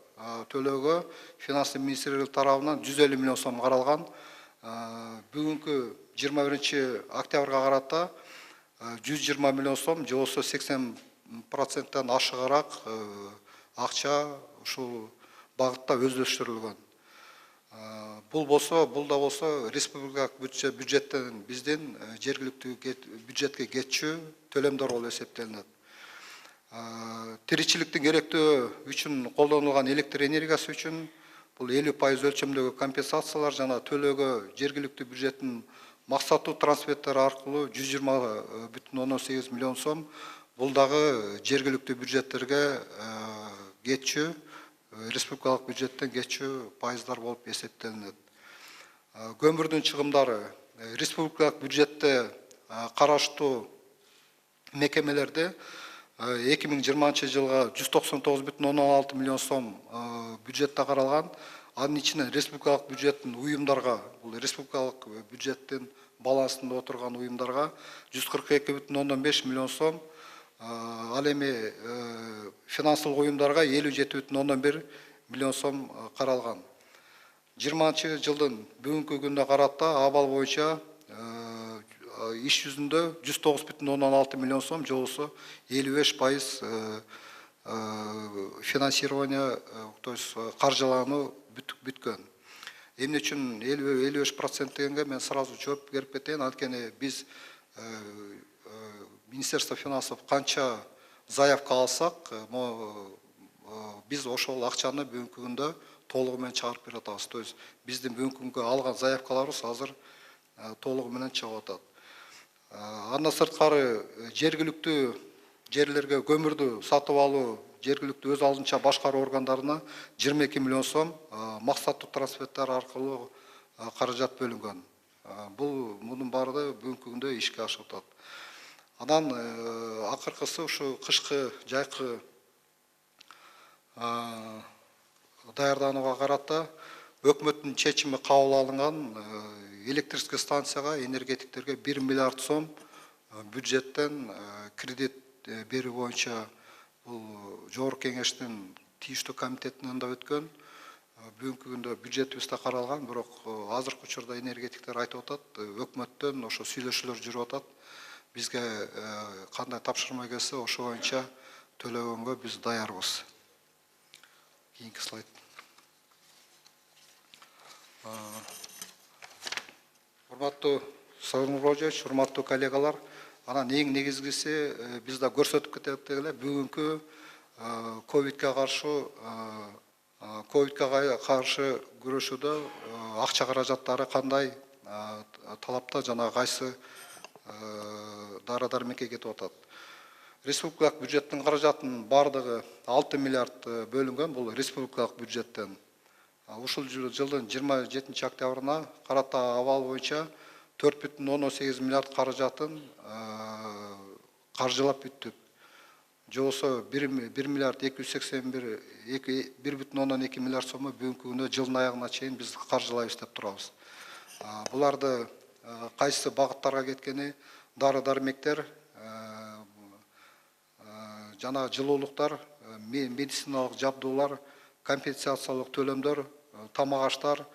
төлөөгө финансы министрлиги тарабынан 150 миллион сом каралган. Бүгүнкү 21 октябрга карата 120 миллион сом, же болбосо 80%-тан ашыгыраак акча ушул багытта өздөштүрүлгөн. Бул да болсо республикалык бюджеттен биздин жергиликтүү бюджетке кетчү төлөмдөр болуп эсептелинет. Тиричиликтин керектөө үчүн колдонулган электр энергиясы үчүн бул 50% өлчөмдөгү компенсациялар жана төлөөгө жергиликтүү бюджеттин максаттуу трансферттер аркылуу 120,8 миллион сом бул дагы жергиликтүү бюджеттерге кетчү, республикалык бюджеттен кетчү пайыздар болуп эсептелинет. Көмүрдүн чыгымдары республикалык бюджетте караштуу мекемелерде 2020 жылга 199,16 миллион сом бюджетте каралган. Анын ичинен республикалык бюджеттин уюмдарга, бул республикалык бюджеттин балансында отурган уюмдарга 142,5 миллион сом, ал эми финансылык уюмдарга 57,1 миллион сом каралган. 20 жылдын бүгүнкү күндө карата абал боюнча иш жүзүндө 109,16 миллион сом, же болбосо 55% финансирование, то есть каржылануу бүткөн. Эмне үчүн 55% дегенге мен сразу жооп берип кетейин. Анткени биз Министерство финансов канча заявка алсак, биз ошол акчаны бүгүнкү күндө толугу менен чыгарып бере атабыз. То есть биздин бүгүнкү күнгө алган заявкаларыбыз азыр толугу менен чыгып атат. Андан сырткары жергиликтүү жерлерге көмүрдү сатып алуу жергиликтүү өз алдынча башкаруу органдарына 22 миллион сом максаттуу трансферттер аркылуу каражат бөлүнгөн. Мунун баары бүгүнкү күндө ишке ашып атат. Анан акыркысы ушу кышкы жайкы даярданууга карата өкмөттүн чечими кабыл алынган. Электрический станцияга, энергетиктерге 1 миллиард сом бюджеттен кредит берүү боюнча бул жогорку кеңештин тийиштүү комитетинен да өткөн. Бүгүнкү күндө бюджетибизде каралган, бирок азыркы учурда энергетиктер айтып атат, өкмөттөн ошо сүйлөшүүлөр жүрүп атат. Бизге кандай тапшырма келсе, ошо боюнча төлөгөнгө биз даярбыз. Кийинки слайд. Урматтуу Садыр Нуркожоевич, урматтуу коллегалар, анан эң негизгиси биз да көрсөтүп кетет эле бүгүнкү ковидке каршы күрөшүүдө акча каражаттары кандай талапта жана кайсы дары-дармекке кетип атат. Республикалык бюджеттин каражатынын бардыгы 6 миллиард бөлүнгөн, бул республикалык бюджеттен. Ушул жылдын 27 октябрына карата абал боюнча 4,18 миллиард каражатын каржылап бүттүк. Же болбосо 1 миллиард 1,12 миллиард сомду бүгүнкү күндө жылдын аягына чейин биз каржылайбыз деп турабыз. Буларды кайсы багыттарга кеткени дары-дармектер, жана жылуулуктар, медициналык жабдуулар, компенсациялык төлөмдөр, тамак аштар,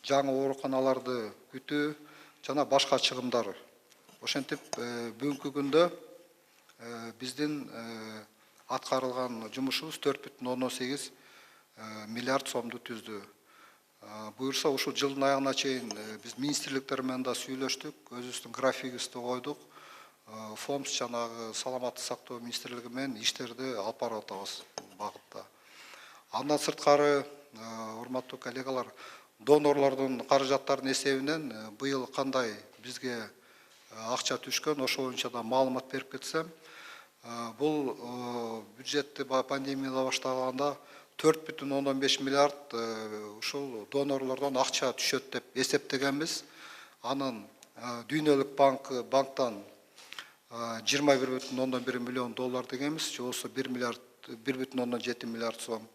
жаңы ооруканаларды күтүү жана башка чыгымдар. Ошентип бүгүнкү күндө биздин аткарылган жумушубуз 4,18 миллиард сомду түздү. Буюрса ушул жылдын аягына чейин биз министрликтер менен да сүйлөштүк, өзүбүздүн графигибизди койдук. ФОМС жанагы саламаттык сактоо министрлиги менен иштерди алып барып атабыз багытта. Андан сырткары, урматтуу коллегалар, донорлордун каражаттарынын эсебинен быйыл кандай бизге акча түшкөн, ошол боюнча да маалымат берип кетсем, бул бюджетти пандемияда башталганда 4,15 миллиард ушул донорлордон акча түшөт деп эсептегенбиз. Анын Дүйнөлүк банктан 21,1 миллион доллар дегенбиз, же болбосо 1,17 миллиард сом.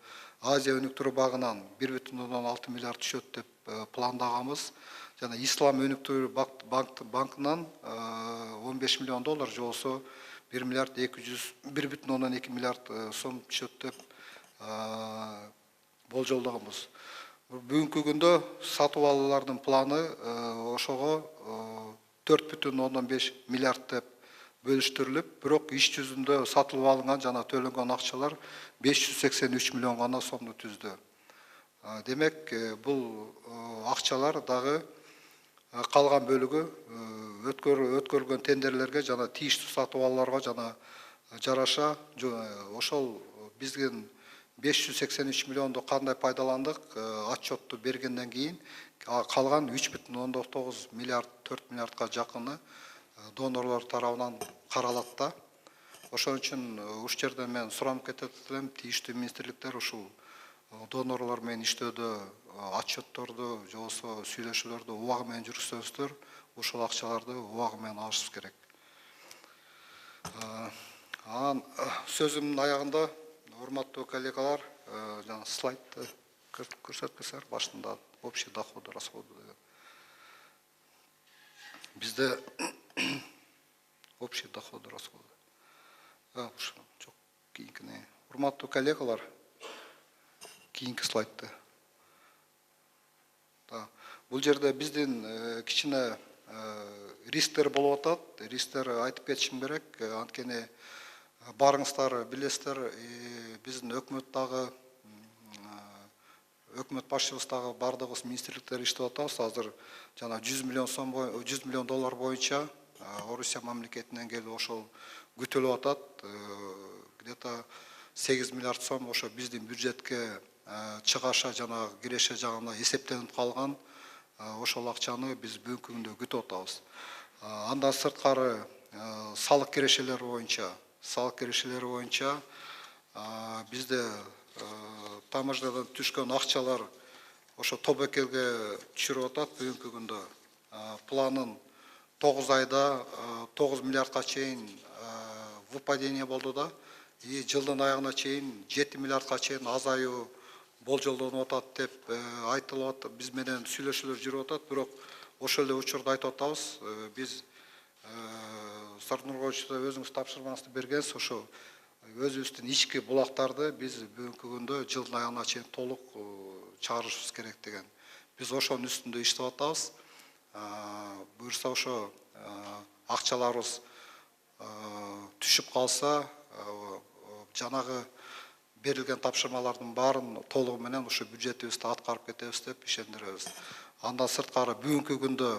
Азия өнүктүрүү багынан 1,6 миллиард түшөт деп пландагабыз. Жана Ислам өнүктүрүү банкынан 15 миллион доллар же болсо 1,2 миллиард сом түшөт деп болжолдогонбуз. Бүгүнкү күндө сатып алуулардын планы ошого 4,5 миллиард деп бөлүштүрүлүп, бирок иш жүзүндө сатылып алынган жана төлөнгөн акчалар 583 миллион гана сомду түздү. Демек, бул акчалар дагы калган бөлүгү өткөрүлгөн тендерлерге жана тийиштүү сатып алууларга жана жараша ошол биздин 583 миллионду кандай пайдаландык отчетту бергенден кийин калган 3,9 миллиард 4 миллиардка жакыны донорлор тарабынан каралат да. Ошон үчүн ушул жерден мен суранып кетет элем, тийиштүү министрликтер ушул донорлор менен иштөөдө отчетторду же болбосо сүйлөшүүлөрдү убагы менен жүргүзсөңүздөр, ушул акчаларды убагы менен алышыбыз керек. Анан сөзүмдүн аягында, урматтуу коллегалар, жана слайдты көрсөткүсөр башында общий доходы, расходы деген. Бизде общий доходы, расходы. Жок, кийинкине. Урматтуу коллегалар, кийинки слайдты. Бул жерде биздин кичине рисктер болуп атат. Рисктер айтып кетишим керек. Анткени барыңыздар билесиздер, биздин өкмөт башчыбыз дагы бардыгыбыз министрликтер иштеп атабыз. Азыр жана 100 миллион доллар боюнча Орусия мамлекетинен келип ошол күтүлүп атат. Где-то 8 миллиард сом ошо биздин бюджетке чыгаша жана киреше жагына эсептелип калган. Ошол акчаны биз бүгүнкү күндө күтүп атабыз. Андан сырткары салык кирешелери боюнча бизде таможнядан түшкөн акчалар ошо тобокелге түшүрүп атат. Бүгүнкү күндө планын 9 айда 9 миллиардка чейин выпадение болду да, и жылдын аягына чейин 7 миллиардка чейин азаюу болжолдонуп атат деп айтылып атат. Биз менен сүйлөшүүлөр жүрүп атат, бирок ошол эле учурда айтып атабыз. Биз Сардор Нургулович өзүңүз тапшырмаңызды бергенсиз, ошо өзүбүздүн ички булактарды биз бүгүнкү күндө жылдын аягына чейин толук чыгарышыбыз керек деген. Биз ошонун үстүндө иштеп атабыз. Буюрса ошо акчаларыбыз түшүп калса, жанагы берилген тапшырмалардын баарын толугу менен ошо бюджетибизде аткарып кетебиз деп ишендиребиз. Андан сырткары бүгүнкү күндө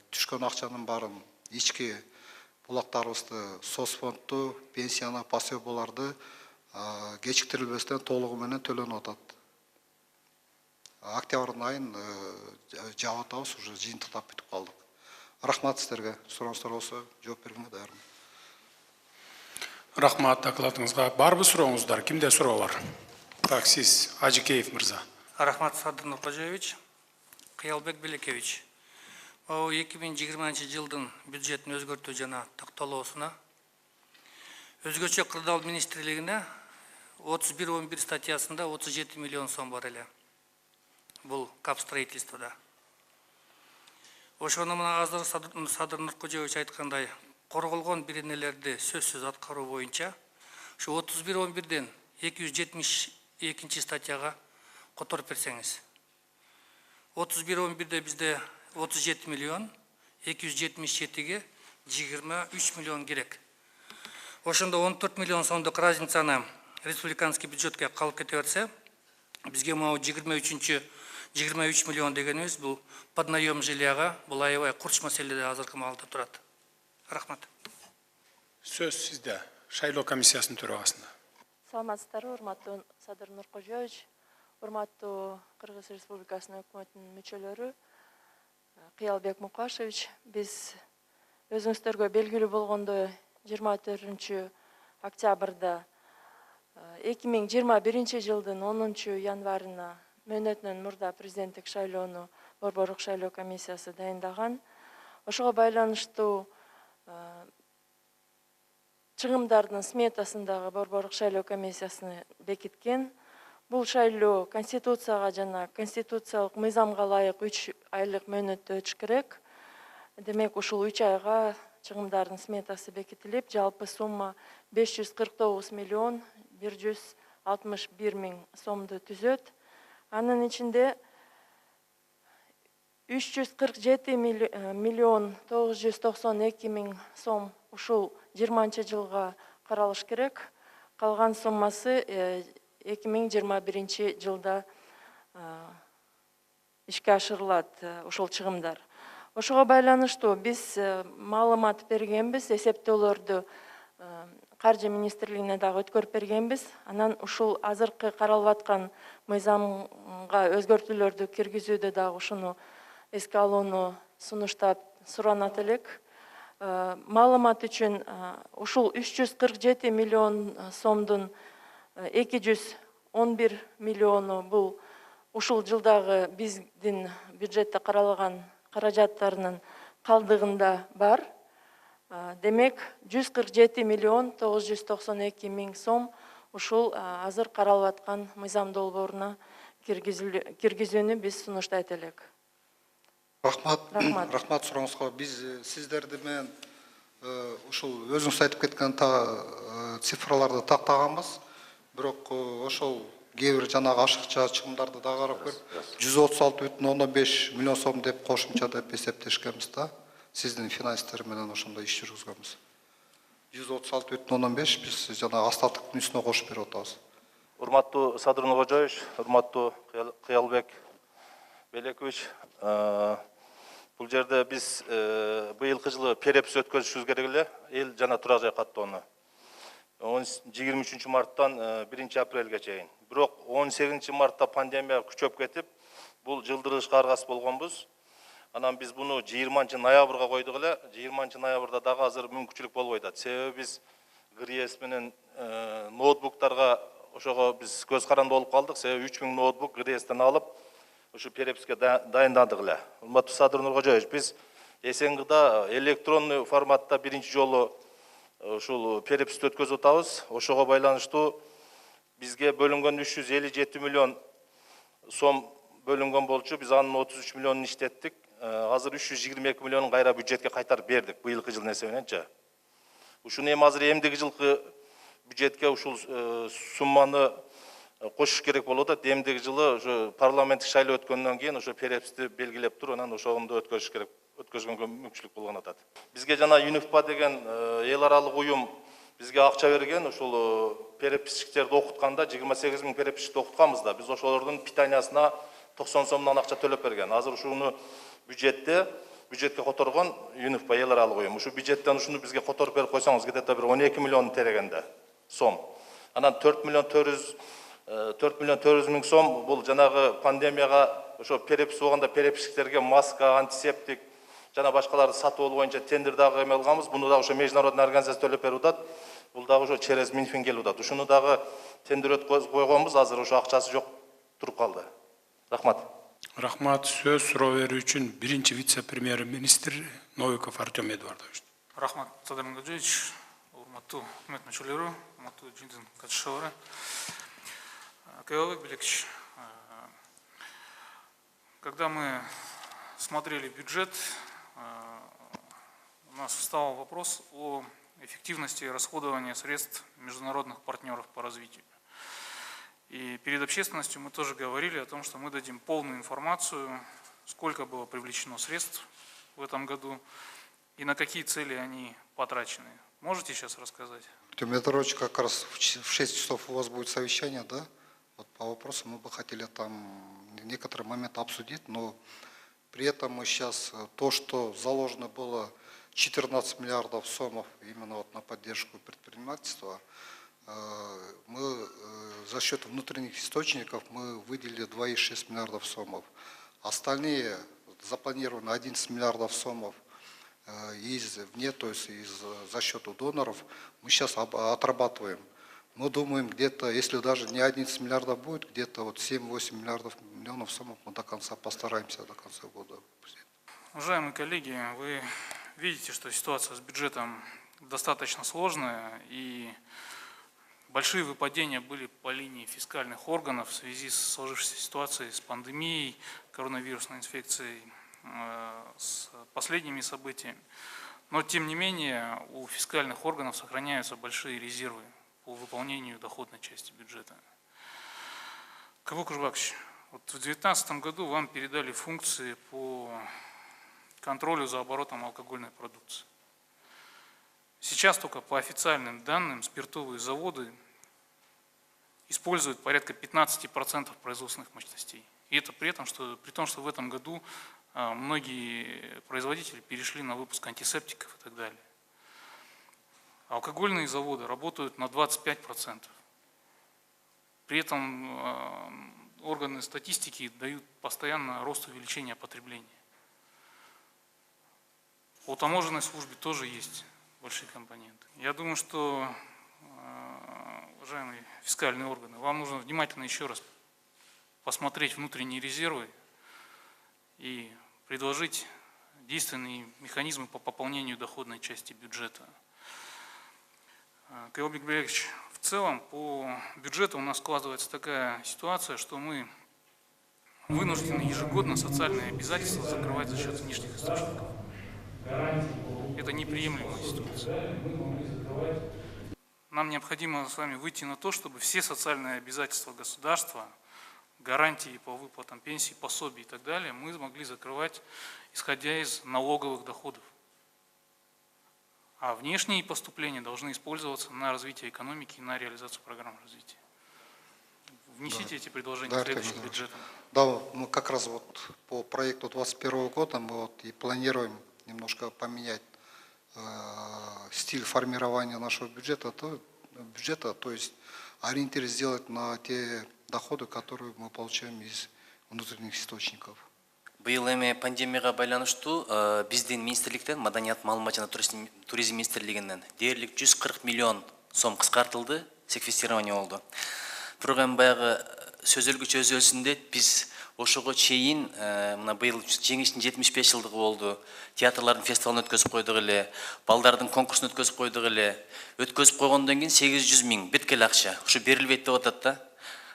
түшкөн акчанын баарын ички булактарыбызды, соцфондду, пенсияны, пособияларды кечиктирилбестен толугу менен төлөнүп атат. Октябрдын айын жаап атабыз, уже жыйынтыктап бүтүп калдык. Рахмат сиздерге. Сурооңуздар болсо жооп бергенге даярмын.
Рахмат докладыңызга. Барбы сурооңуздар? Кимде суроо бар? Так, сиз Ажикеев мырза.
Рахмат, Садыр Нуркожоевич. Кыялбек Белекевич. 2020 жылдын бюджетін өзгөртүү жана токтолуусуна өзгөчө кырдаал министрлигине 31.11 статьясында 37 миллион сом бар эле. Бул кап строительствода. Ошону мына азыр Садыр Нуркожоевич айткандай, корголгон биринелерди сөзсүз аткаруу боюнча ушу 31.11ден 272 статьяга которуп берсеңиз. 31.11де бизде 37 миллион, 277-ге 23 миллион керек. Ошондо 14 миллион сомдук разницаны республиканский бюджетке калып кете берсе, бизге могу 23 миллион дегенибиз бул поднаем жильяга, бул аябай курч маселеде азыркы маалда турат. Рахмат.
Сөз сизде, шайлоо комиссиясынын төрагасында.
Саламатсыздарбы, урматтуу Садыр Нуркожоевич, урматтуу Кыргыз Республикасынын өкмөтүнүн мүчөлөрү, Кыялбек Мукашевич, биз өзүңүздөргө белгилүү болгондой 24 октябрда 2021 жылдын 10 январына мөөнөтүнөн мурда президенттик шайлоону Борборлук шайлоо комиссиясы дайындаган. Ошого байланыштуу чыгымдардын сметасындагы Борборлук шайлоо комиссиясыны бекиткен. Бул шайлоо конституцияга жана конституциялык мыйзамга ылайык 3 айлык мөөнөттө өтүш керек. Демек ушул 3 айга чыгымдардын сметасы бекитилип, жалпы сумма 549 миллион 161 миң сомду түзөт. Анын ичинде 347 миллион 992 миң сом ушул 20-жылга каралыш керек. Калган суммасы 2021 жылда ишке ашырылат ушул чыгымдар. Ошого байланыштуу биз маалымат бергенбиз, эсептөөлөрдү Каржы министрлигине дагы өткөрүп бергенбиз. Анан ушул азыркы каралып аткан мыйзамга өзгөртүүлөрдү киргизүүдө дагы ушуну эске алууну сунуштап суранат элек. Маалымат үчүн ушул 347 миллион сомдун 211 миллиону бул ушул жылдагы биздин бюджетте каралган каражаттарынын калдыгында бар. Демек 147 миллион 992 миң сом ушул азыр каралып аткан мыйзам долбооруна киргизүүнү биз сунуштайт элек.
Рахмат сурооңузга. Биз сиздерди менен ушул өзүңүз айтып кеткен цифраларды тактаганбыз. Бирок ошол кээ бир жанагы ашыкча чыгымдарды дагы карап көрүп, 136,5 миллион сом деп кошумча деп эсептешкенбиз да. Сиздин финанстер менен ошондой иш жүргүзгөнбүз. 136,5 биз жана астаттыктын үстүнө кошуп берип атабыз.
Урматтуу Садыр Нуркожоевич, урматтуу Кыялбек Белекович, бул жерде биз быйылкы жылы перепис өткөзүшүбүз керек эле, эл жана турак жай каттоону. 23 марттан 1 апрелге чейин. Бирок 18 мартта пандемия күчөп кетип, бул жылдырышка аргасыз болгонбуз. Анан биз буну 20 ноябрга койдук эле. 20 ноябрда дагы азыр мүмкүнчүлүк болбой атат. Себеби биз ГРИЭС менен ноутбуктарга ошого биз көз каранды болуп калдык. Себеби 3000 ноутбук ГРИЭСтен алып, ушу переписке дайындадык эле. Урматтуу Садыр Нуркожоевич, биз СНГда электронный форматта биринчи жолу ушул переписти өткөзүп атабыз. Ошого байланыштуу бизге бөлүнгөн 357 миллион сом бөлүнгөн болчу. Биз анын 33 миллионун иштеттик. Азыр 322 миллионун кайра бюджетке кайтарып бердик быйылкы жылдын эсебиненчи. Ушуну эми азыр эмдиги жылкы бюджетке ушул сумманы кошуш керек болуп атат. Эмдиги жылы ушу парламенттик шайлоо өткөндөн кийин ошо переписти белгилеп туруп, анан ошондо өткөзүш керек. Өткөзгөнгө мүмкүнчүлүк болгон атат. Бизге жана ЮНИФПА деген эл аралык уюм бизге акча берген, ушул переписчиктерди окутканда 28 миң переписчикти окутканбыз да. Биз ошолордун питаниясына 90 сомдон акча төлөп берген. Азыр ушуну бюджетке которгон ЮНИФПА эл аралык уюм. Ушу бюджеттен ушуну бизге которуп берип койсоңуз кетет бир 12 миллион терегенде сом. Анан 4 миллион 400 миң сом бул жанагы пандемияга ошо перепис болгондо переписчиктерге маска, антисептик жана башкаларды сатып алуу боюнча тендер дагы эме алганбыз. Буну дагы ошо международный организация төлөп берип атат. Бул дагы ошо через Минфин келип атат. Ушуну дагы тендер өткөзүп койгонбуз. Азыр ошо акчасы жок туруп калды. Рахмат.
Рахмат. Сөз суроо берүү үчүн биринчи вице-премьер-министр Новиков Артем Эдуардович.
Рахмат, Садыр Нуркожоевич, урматтуу өкмөт мүчөлөрү, урматтуу жыйындын катышуучулары. Кыялбек Белекович, когда мы смотрели бюджет, у нас встал вопрос о эффективности расходования средств международных партнеров по развитию. И перед общественностью мы тоже говорили о том, что мы дадим полную информацию, сколько было привлечено средств в этом году и на какие цели они потрачены. Можете сейчас рассказать?
Артем Эдуардович, как раз в 6 часов у вас будет совещание, да? Вот по вопросу мы бы хотели там некоторые моменты обсудить, но при этом мы сейчас то, что заложено было 14 миллиардов сомов именно вот на поддержку предпринимательства, мы за счет внутренних источников мы выделили 2,6 миллиардов сомов. Остальные запланированы 11 миллиардов сомов извне, то есть за счет доноров, мы сейчас отрабатываем. Мы думаем, где-то, если даже не 11 миллиардов будет, где-то вот 7-8 миллионов сомов мы до конца постараемся до конца года.
Уважаемые коллеги, вы видите, что ситуация с бюджетом достаточно сложная, и Большие выпадения были по линии фискальных органов в связи с сложившейся ситуацией с пандемией, коронавирусной инфекцией, с последними событиями. Но, тем не менее, у фискальных органов сохраняются большие резервы по выполнению доходной части бюджета. Кабыл Кужбакович, вот в 2019 году вам передали функции по контролю за оборотом алкогольной продукции. Сейчас только по официальным данным спиртовые заводы используют порядка 15% производственных мощностей. И это при том, что в этом году многие производители перешли на выпуск антисептиков и так далее. Алкогольные заводы работают на 25%. При этом органы статистики дают постоянно рост увеличения потребления. У таможенной службы тоже есть большие компоненты. Я думаю, что, уважаемые фискальные органы, вам нужно внимательно еще раз посмотреть внутренние резервы и предложить действенные механизмы по пополнению доходной части бюджета. Каил Бекбекович, в целом по бюджету у нас складывается такая ситуация, что мы вынуждены ежегодно социальные обязательства закрывать за счет внешних источников. Это неприемлемая ситуация. Нам необходимо с вами выйти на то, чтобы все социальные обязательства государства, гарантии по выплатам пенсий, пособий и так далее, мы могли закрывать, исходя из налоговых доходов. А внешние поступления должны использоваться на развитие экономики и на реализацию программ развития. Внесите эти предложения в следующий бюджет.
Да, мы как раз вот по проекту 2021 года мы вот и планируем немножко поменять стиль формирования нашего бюджета, то есть ориентир сделать на те доходы, которые мы получаем из внутренних источников.
Быйыл эми пандемияга байланыштуу биздин министрликтен, Маданият, маалымат жана туризм министрлигинен дээрлик 140 миллион сом кыскартылды, секвестирование болду. Бирок эми баягы сөзөлгүч өзүлсүндө биз ошого чейин мына быйыл жеңиштин 75 жылдыгы болду. Театрлардын фестивалын өткөзүп койдук эле, балдардын конкурсун өткөзүп койдук эле. Өткөзүп койгондон кийин 800 миң бүткүл акча ушу берилбейт деп атат да.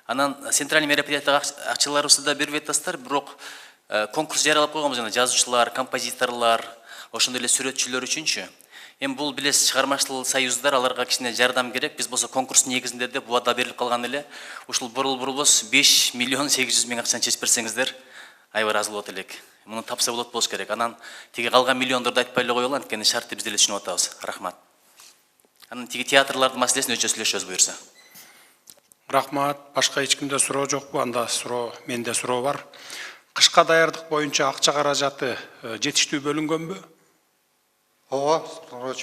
Анан центральный мероприятия акчаларыбызды да бербей атасыздар, бирок конкурс жарыялап койгонбуз жана жазуучулар, композиторлор, ошондой эле сүрөтчүлөр үчүнчү. Эми бул билесиз чыгармачыл союздар, аларга кичине жардам керек. Биз болсо конкурс негизинде де буада берилип калган эле. Ушул бурулбуз 5 миллион 800 миң акчаны чечип берсеңиздер, аябай ыраазы болот элек. Муну тапса болот болуш керек. Анан тиги калган миллиондорду айтпай эле коелу, анткени шартты биз деле түшүнүп атабыз. Рахмат. Анан тиги театрлардын маселесин өчө сүйлөшөбүз буюрса.
Рахмат. Башка эч кимде суроо жокпу? Анда суроо, менде суроо бар. Кышка даярдык боюнча акча каражаты жетиштүү бөлүнгөнбү?
Ооба,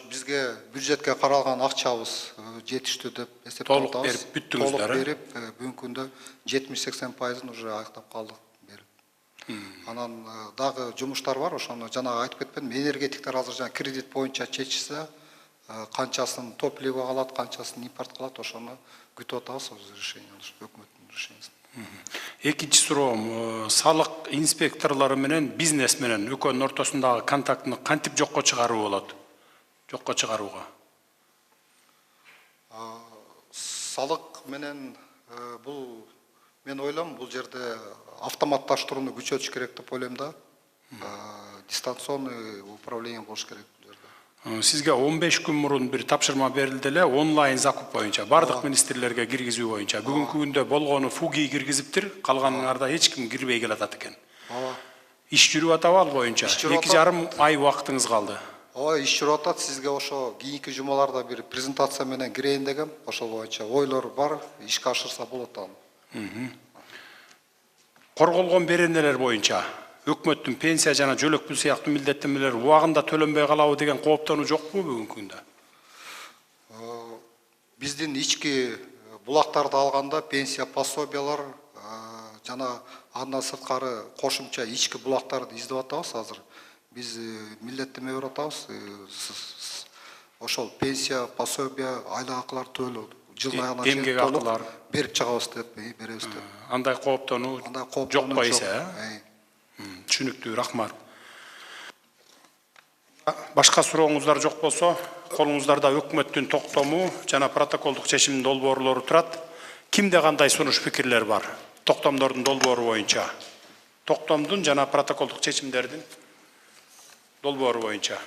бизге бюджетке каралган акчабыз жетиштүү деп эсептеп атабыз.
Толук берип бүттүңүздөр.
Толук берип, бүгүнкү күндө 70-80% уже аяктап калдык берип. Анан дагы жумуштар бар, ошону жанагы айтып кетпедимби, энергетиктер азыр жана кредит боюнча чечсе, канчасын топливо алат, канчасын импорт кылат, ошону күтүп атабыз, решение, өкмөттүн решениясы.
Экинчи суроом, салык инспекторлору менен бизнес менен экөөнүн ортосундагы контактыны кантип жокко чыгаруу болот? Жокко чыгарууга.
Салык менен бул мен ойлойм, бул жерде автоматташтырууну күчөтүш керек деп ойлойм да. Дистанционный управление болуш керек бул жерде.
Сизге 15 күн мурун бир тапшырма берилди эле, онлайн закуп боюнча, бардык министрлерге киргизүү боюнча. Бүгүнкү күндө болгону фуги киргизиптир, калганыңарда эч ким кирбей келатат экен. Иш жүрүп атабы ал боюнча? 2,5 ай убактыңыз калды.
Ооба, иш жүрүп атат. Сизге ошо кийинки жумаларда бир презентация менен кирейин дегем. Ошол боюнча ойлор бар, ишке ашырса болот аны.
Корголгон беренелер боюнча өкмөттүн пенсия жана жөлөк пул сыяктуу милдеттенмелер убагында төлөнбөй калабы деген кооптонуу жокпу бүгүнкү күндө?
Биздин ички булактарды алганда пенсия пособиялар жана андан сырткары кошумча ички булактарды издеп атабыз азыр. Биз милдеттенме берип атабыз. Ошол пенсия, пособия, айлык акылар төлөп, жыл аягына чейин толук берип чыгабыз деп беребиз деп.
Андай кооптонуу жок койса, түшүнүктүү, рахмат. башка сурооңуздар жок болсо, колуңуздарда өкмөттүн токтому жана протоколдук чечимдин долбоорлору турат. Кимде кандай сунуш пикирлер бар? Токтомдордун долбоору боюнча. Токтомдун жана протоколдук чечимдердин долбоору боюнча.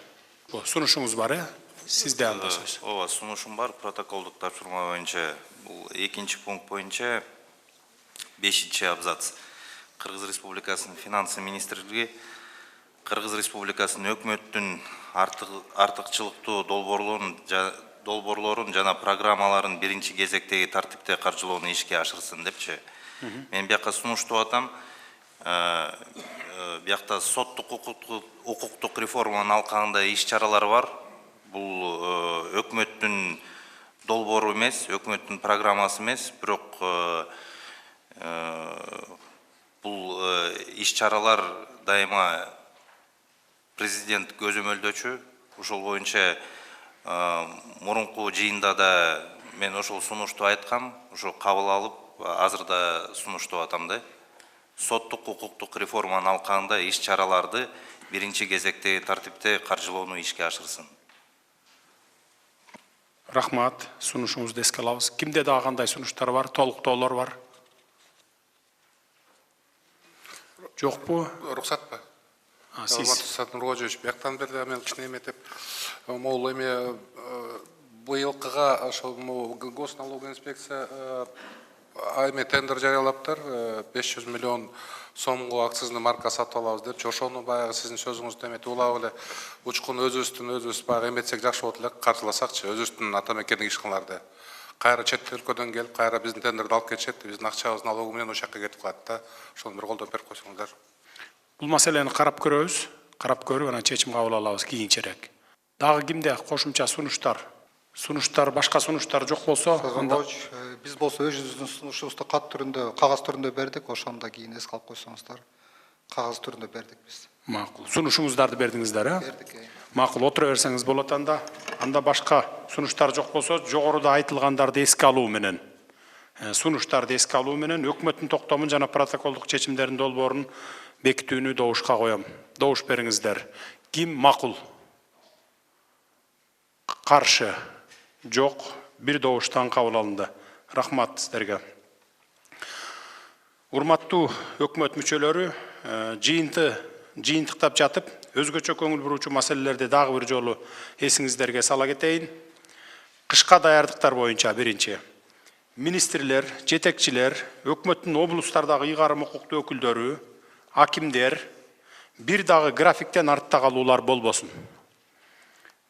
Сунушуңуз бар, Сизде анда сөз.
Ооба, сунушум бар. Протоколдук тапшырма боюнча, бул 2 пункт боюнча 5 абзац. Кыргыз Республикасынын финансы министрлиги Кыргыз Республикасынын өкмөттүн артыкчылыктуу долбоорлорун жана программаларын биринчи кезектеги тартипте каржылоону ишке ашырсын депчи. Мен бияка сунуштап атам. Биякта соттук укуктук реформанын алкагында иш-чаралар бар. Бул өкмөттүн долбоору эмес, өкмөттүн программасы эмес, бирок бул иш-чаралар дайыма президент көзөмөлдөчү. Ошол боюнча мурунку жыйында да мен ошол сунушту айткам, ошо кабыл алып, азыр да сунуштап атам да. Соттук укуктук реформанын алкагында иш-чараларды биринчи кезектеги тартипте каржылоону ишке ашырсын.
Рахмат, сунушуңузду эске алабыз. Кимде дагы кандай сунуштар бар, толуктоолор бар? Жокпу?
Рұқсатпа?
Сиз.
Сатыр Нұрғожевич, бияқтан берді мен кішіне еметіп, мол эме быйылкыга ошол госналог инспекция эме тендер жарыялаптыр, 500 миллион сомго акцизный марка сатып алабыз деп, ошону баягы сиздин сөзүңүздү эметип улап эле учкун өзүбүз баягы эметсек жакшы болот элек, каржыласакчы, өзүбүздүн ата мекендик ишканаларды. Кайра чет өлкөдөн келип, кайра биздин тендерди алып кетишет, биздин акчабыз налогу менен ошол жакка кетип калат да. Ошону бир колдоп берип койсоңуздар.
Бул маселени карап көрөбүз, карап көрүп анан чечим кабыл алабыз кийинчерээк. Дагы кимде кошумча сунуштар? Башка сунуштар жок болсо,
биз болсо өзүбүздүн сунушубузду кат түрүндө, кагаз түрүндө бердик, ошондо кийин эске алып койсоңуздар. Кагаз түрүндө бердик биз.
Макул. Сунушуңуздарды бердиңиздер, э?
Бердик.
Макул, отура берсеңиз болот анда. Анда башка сунуштар жок болсо, жогоруда айтылгандарды эске алуу менен, сунуштарды эске алуу менен өкмөттүн токтомун жана протоколдук чечимдердин долбоорун бекитүүнү добушка коем. Добуш бериңиздер. Ким макул? Каршы? Жок. Бир добуштан кабыл алынды. Рахмат сиздерге. Урматтуу өкмөт мүчөлөрү, жыйынтыктап жатып, өзгөчө көңүл буруучу маселелерди дагы бир жолу эсиңиздерге сала кетейин. Кышка даярдыктар боюнча биринчи. Министрлер, жетекчилер, өкмөттүн облустардагы ыйгарым укуктуу өкүлдөрү, акимдер, бир дагы графиктен артта калуулар болбосун.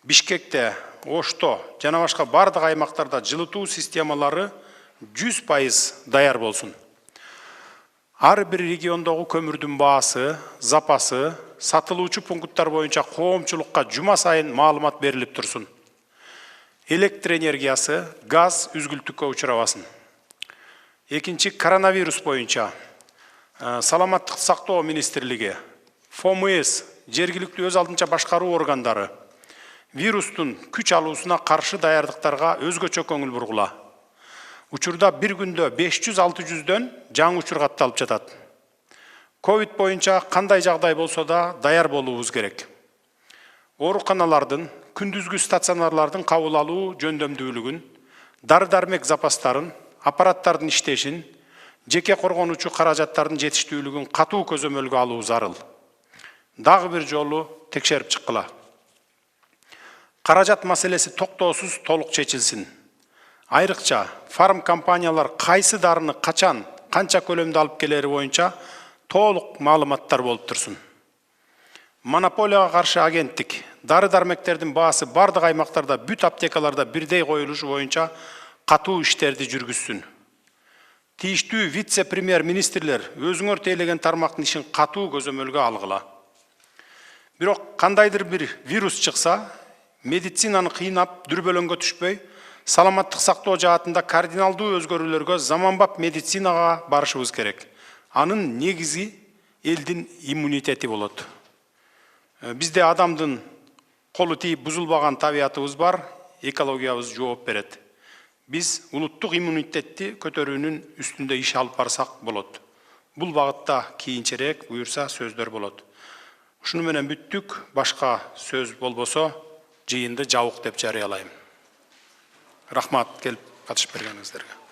Бишкекте, Ошто жана башка бардык аймактарда жылытуу системалары 100% даяр болсун. Ар бир региондогу көмүрдүн баасы, запасы, сатылуучу пункттар боюнча коомчулукка жума сайын маалымат берилип турсун. Электр энергиясы, газ үзгүлтүккө учурабасын. Экинчи, коронавирус боюнча Саламаттык сактоо министрлиги, ФОМС, жергиликтүү өз алдынча башкаруу органдары вирустун күч алуусуна каршы даярдыктарга өзгөчө көңүл бургула. Учурда бир күндө 500-600дөн жаңы учур катталып жатат. Ковид боюнча кандай жагдай болсо да даяр болуубуз керек. Ооруканалардын, күндүзгү стационарлардын кабыл алуу жөндөмдүүлүгүн, дары-дармек запастарын, аппараттардын иштешин, жеке коргонуучу каражаттардын жетиштүүлүгүн катуу көзөмөлгө алуу зарыл. Дагы бир жолу текшерип чыккыла. Каражат маселеси токтоосуз толук чечилсин. Айрыкча фарм компаниялар кайсы дарыны качан, канча көлөмдө алып келери боюнча толук маалыматтар болуп турсун. Монополияга каршы агенттик дары-дармектердин баасы бардык аймактарда бүт аптекаларда бирдей коюлушу боюнча катуу иштерди жүргүзсүн. Тийиштүү вице-премьер министрлер өзүңөр тейлеген тармактын ишин катуу көзөмөлгө алгыла. Бирок кандайдыр бир вирус чыкса, медицинаны кыйнап, дүрбөлөңгө түшпөй, саламаттык сактоо жаатында кардиналдуу өзгөрүүлөргө заманбап медицинага барышыбыз керек. Анын негизи элдин иммунитети болот. Бизде адамдын колу тийип бузулбаган табиятыбыз бар, экологиябыз жооп берет. Биз улуттук иммунитетти көтөрүүнүн үстүндө иш алып барсак болот. Бул багытта кийинчерээк буюрса сөздөр болот. Ушуну менен бүттүк. Башка сөз болбосо жыйынды жабык деп жарыялайм. Рахмат келип катышып бергениңиздерге.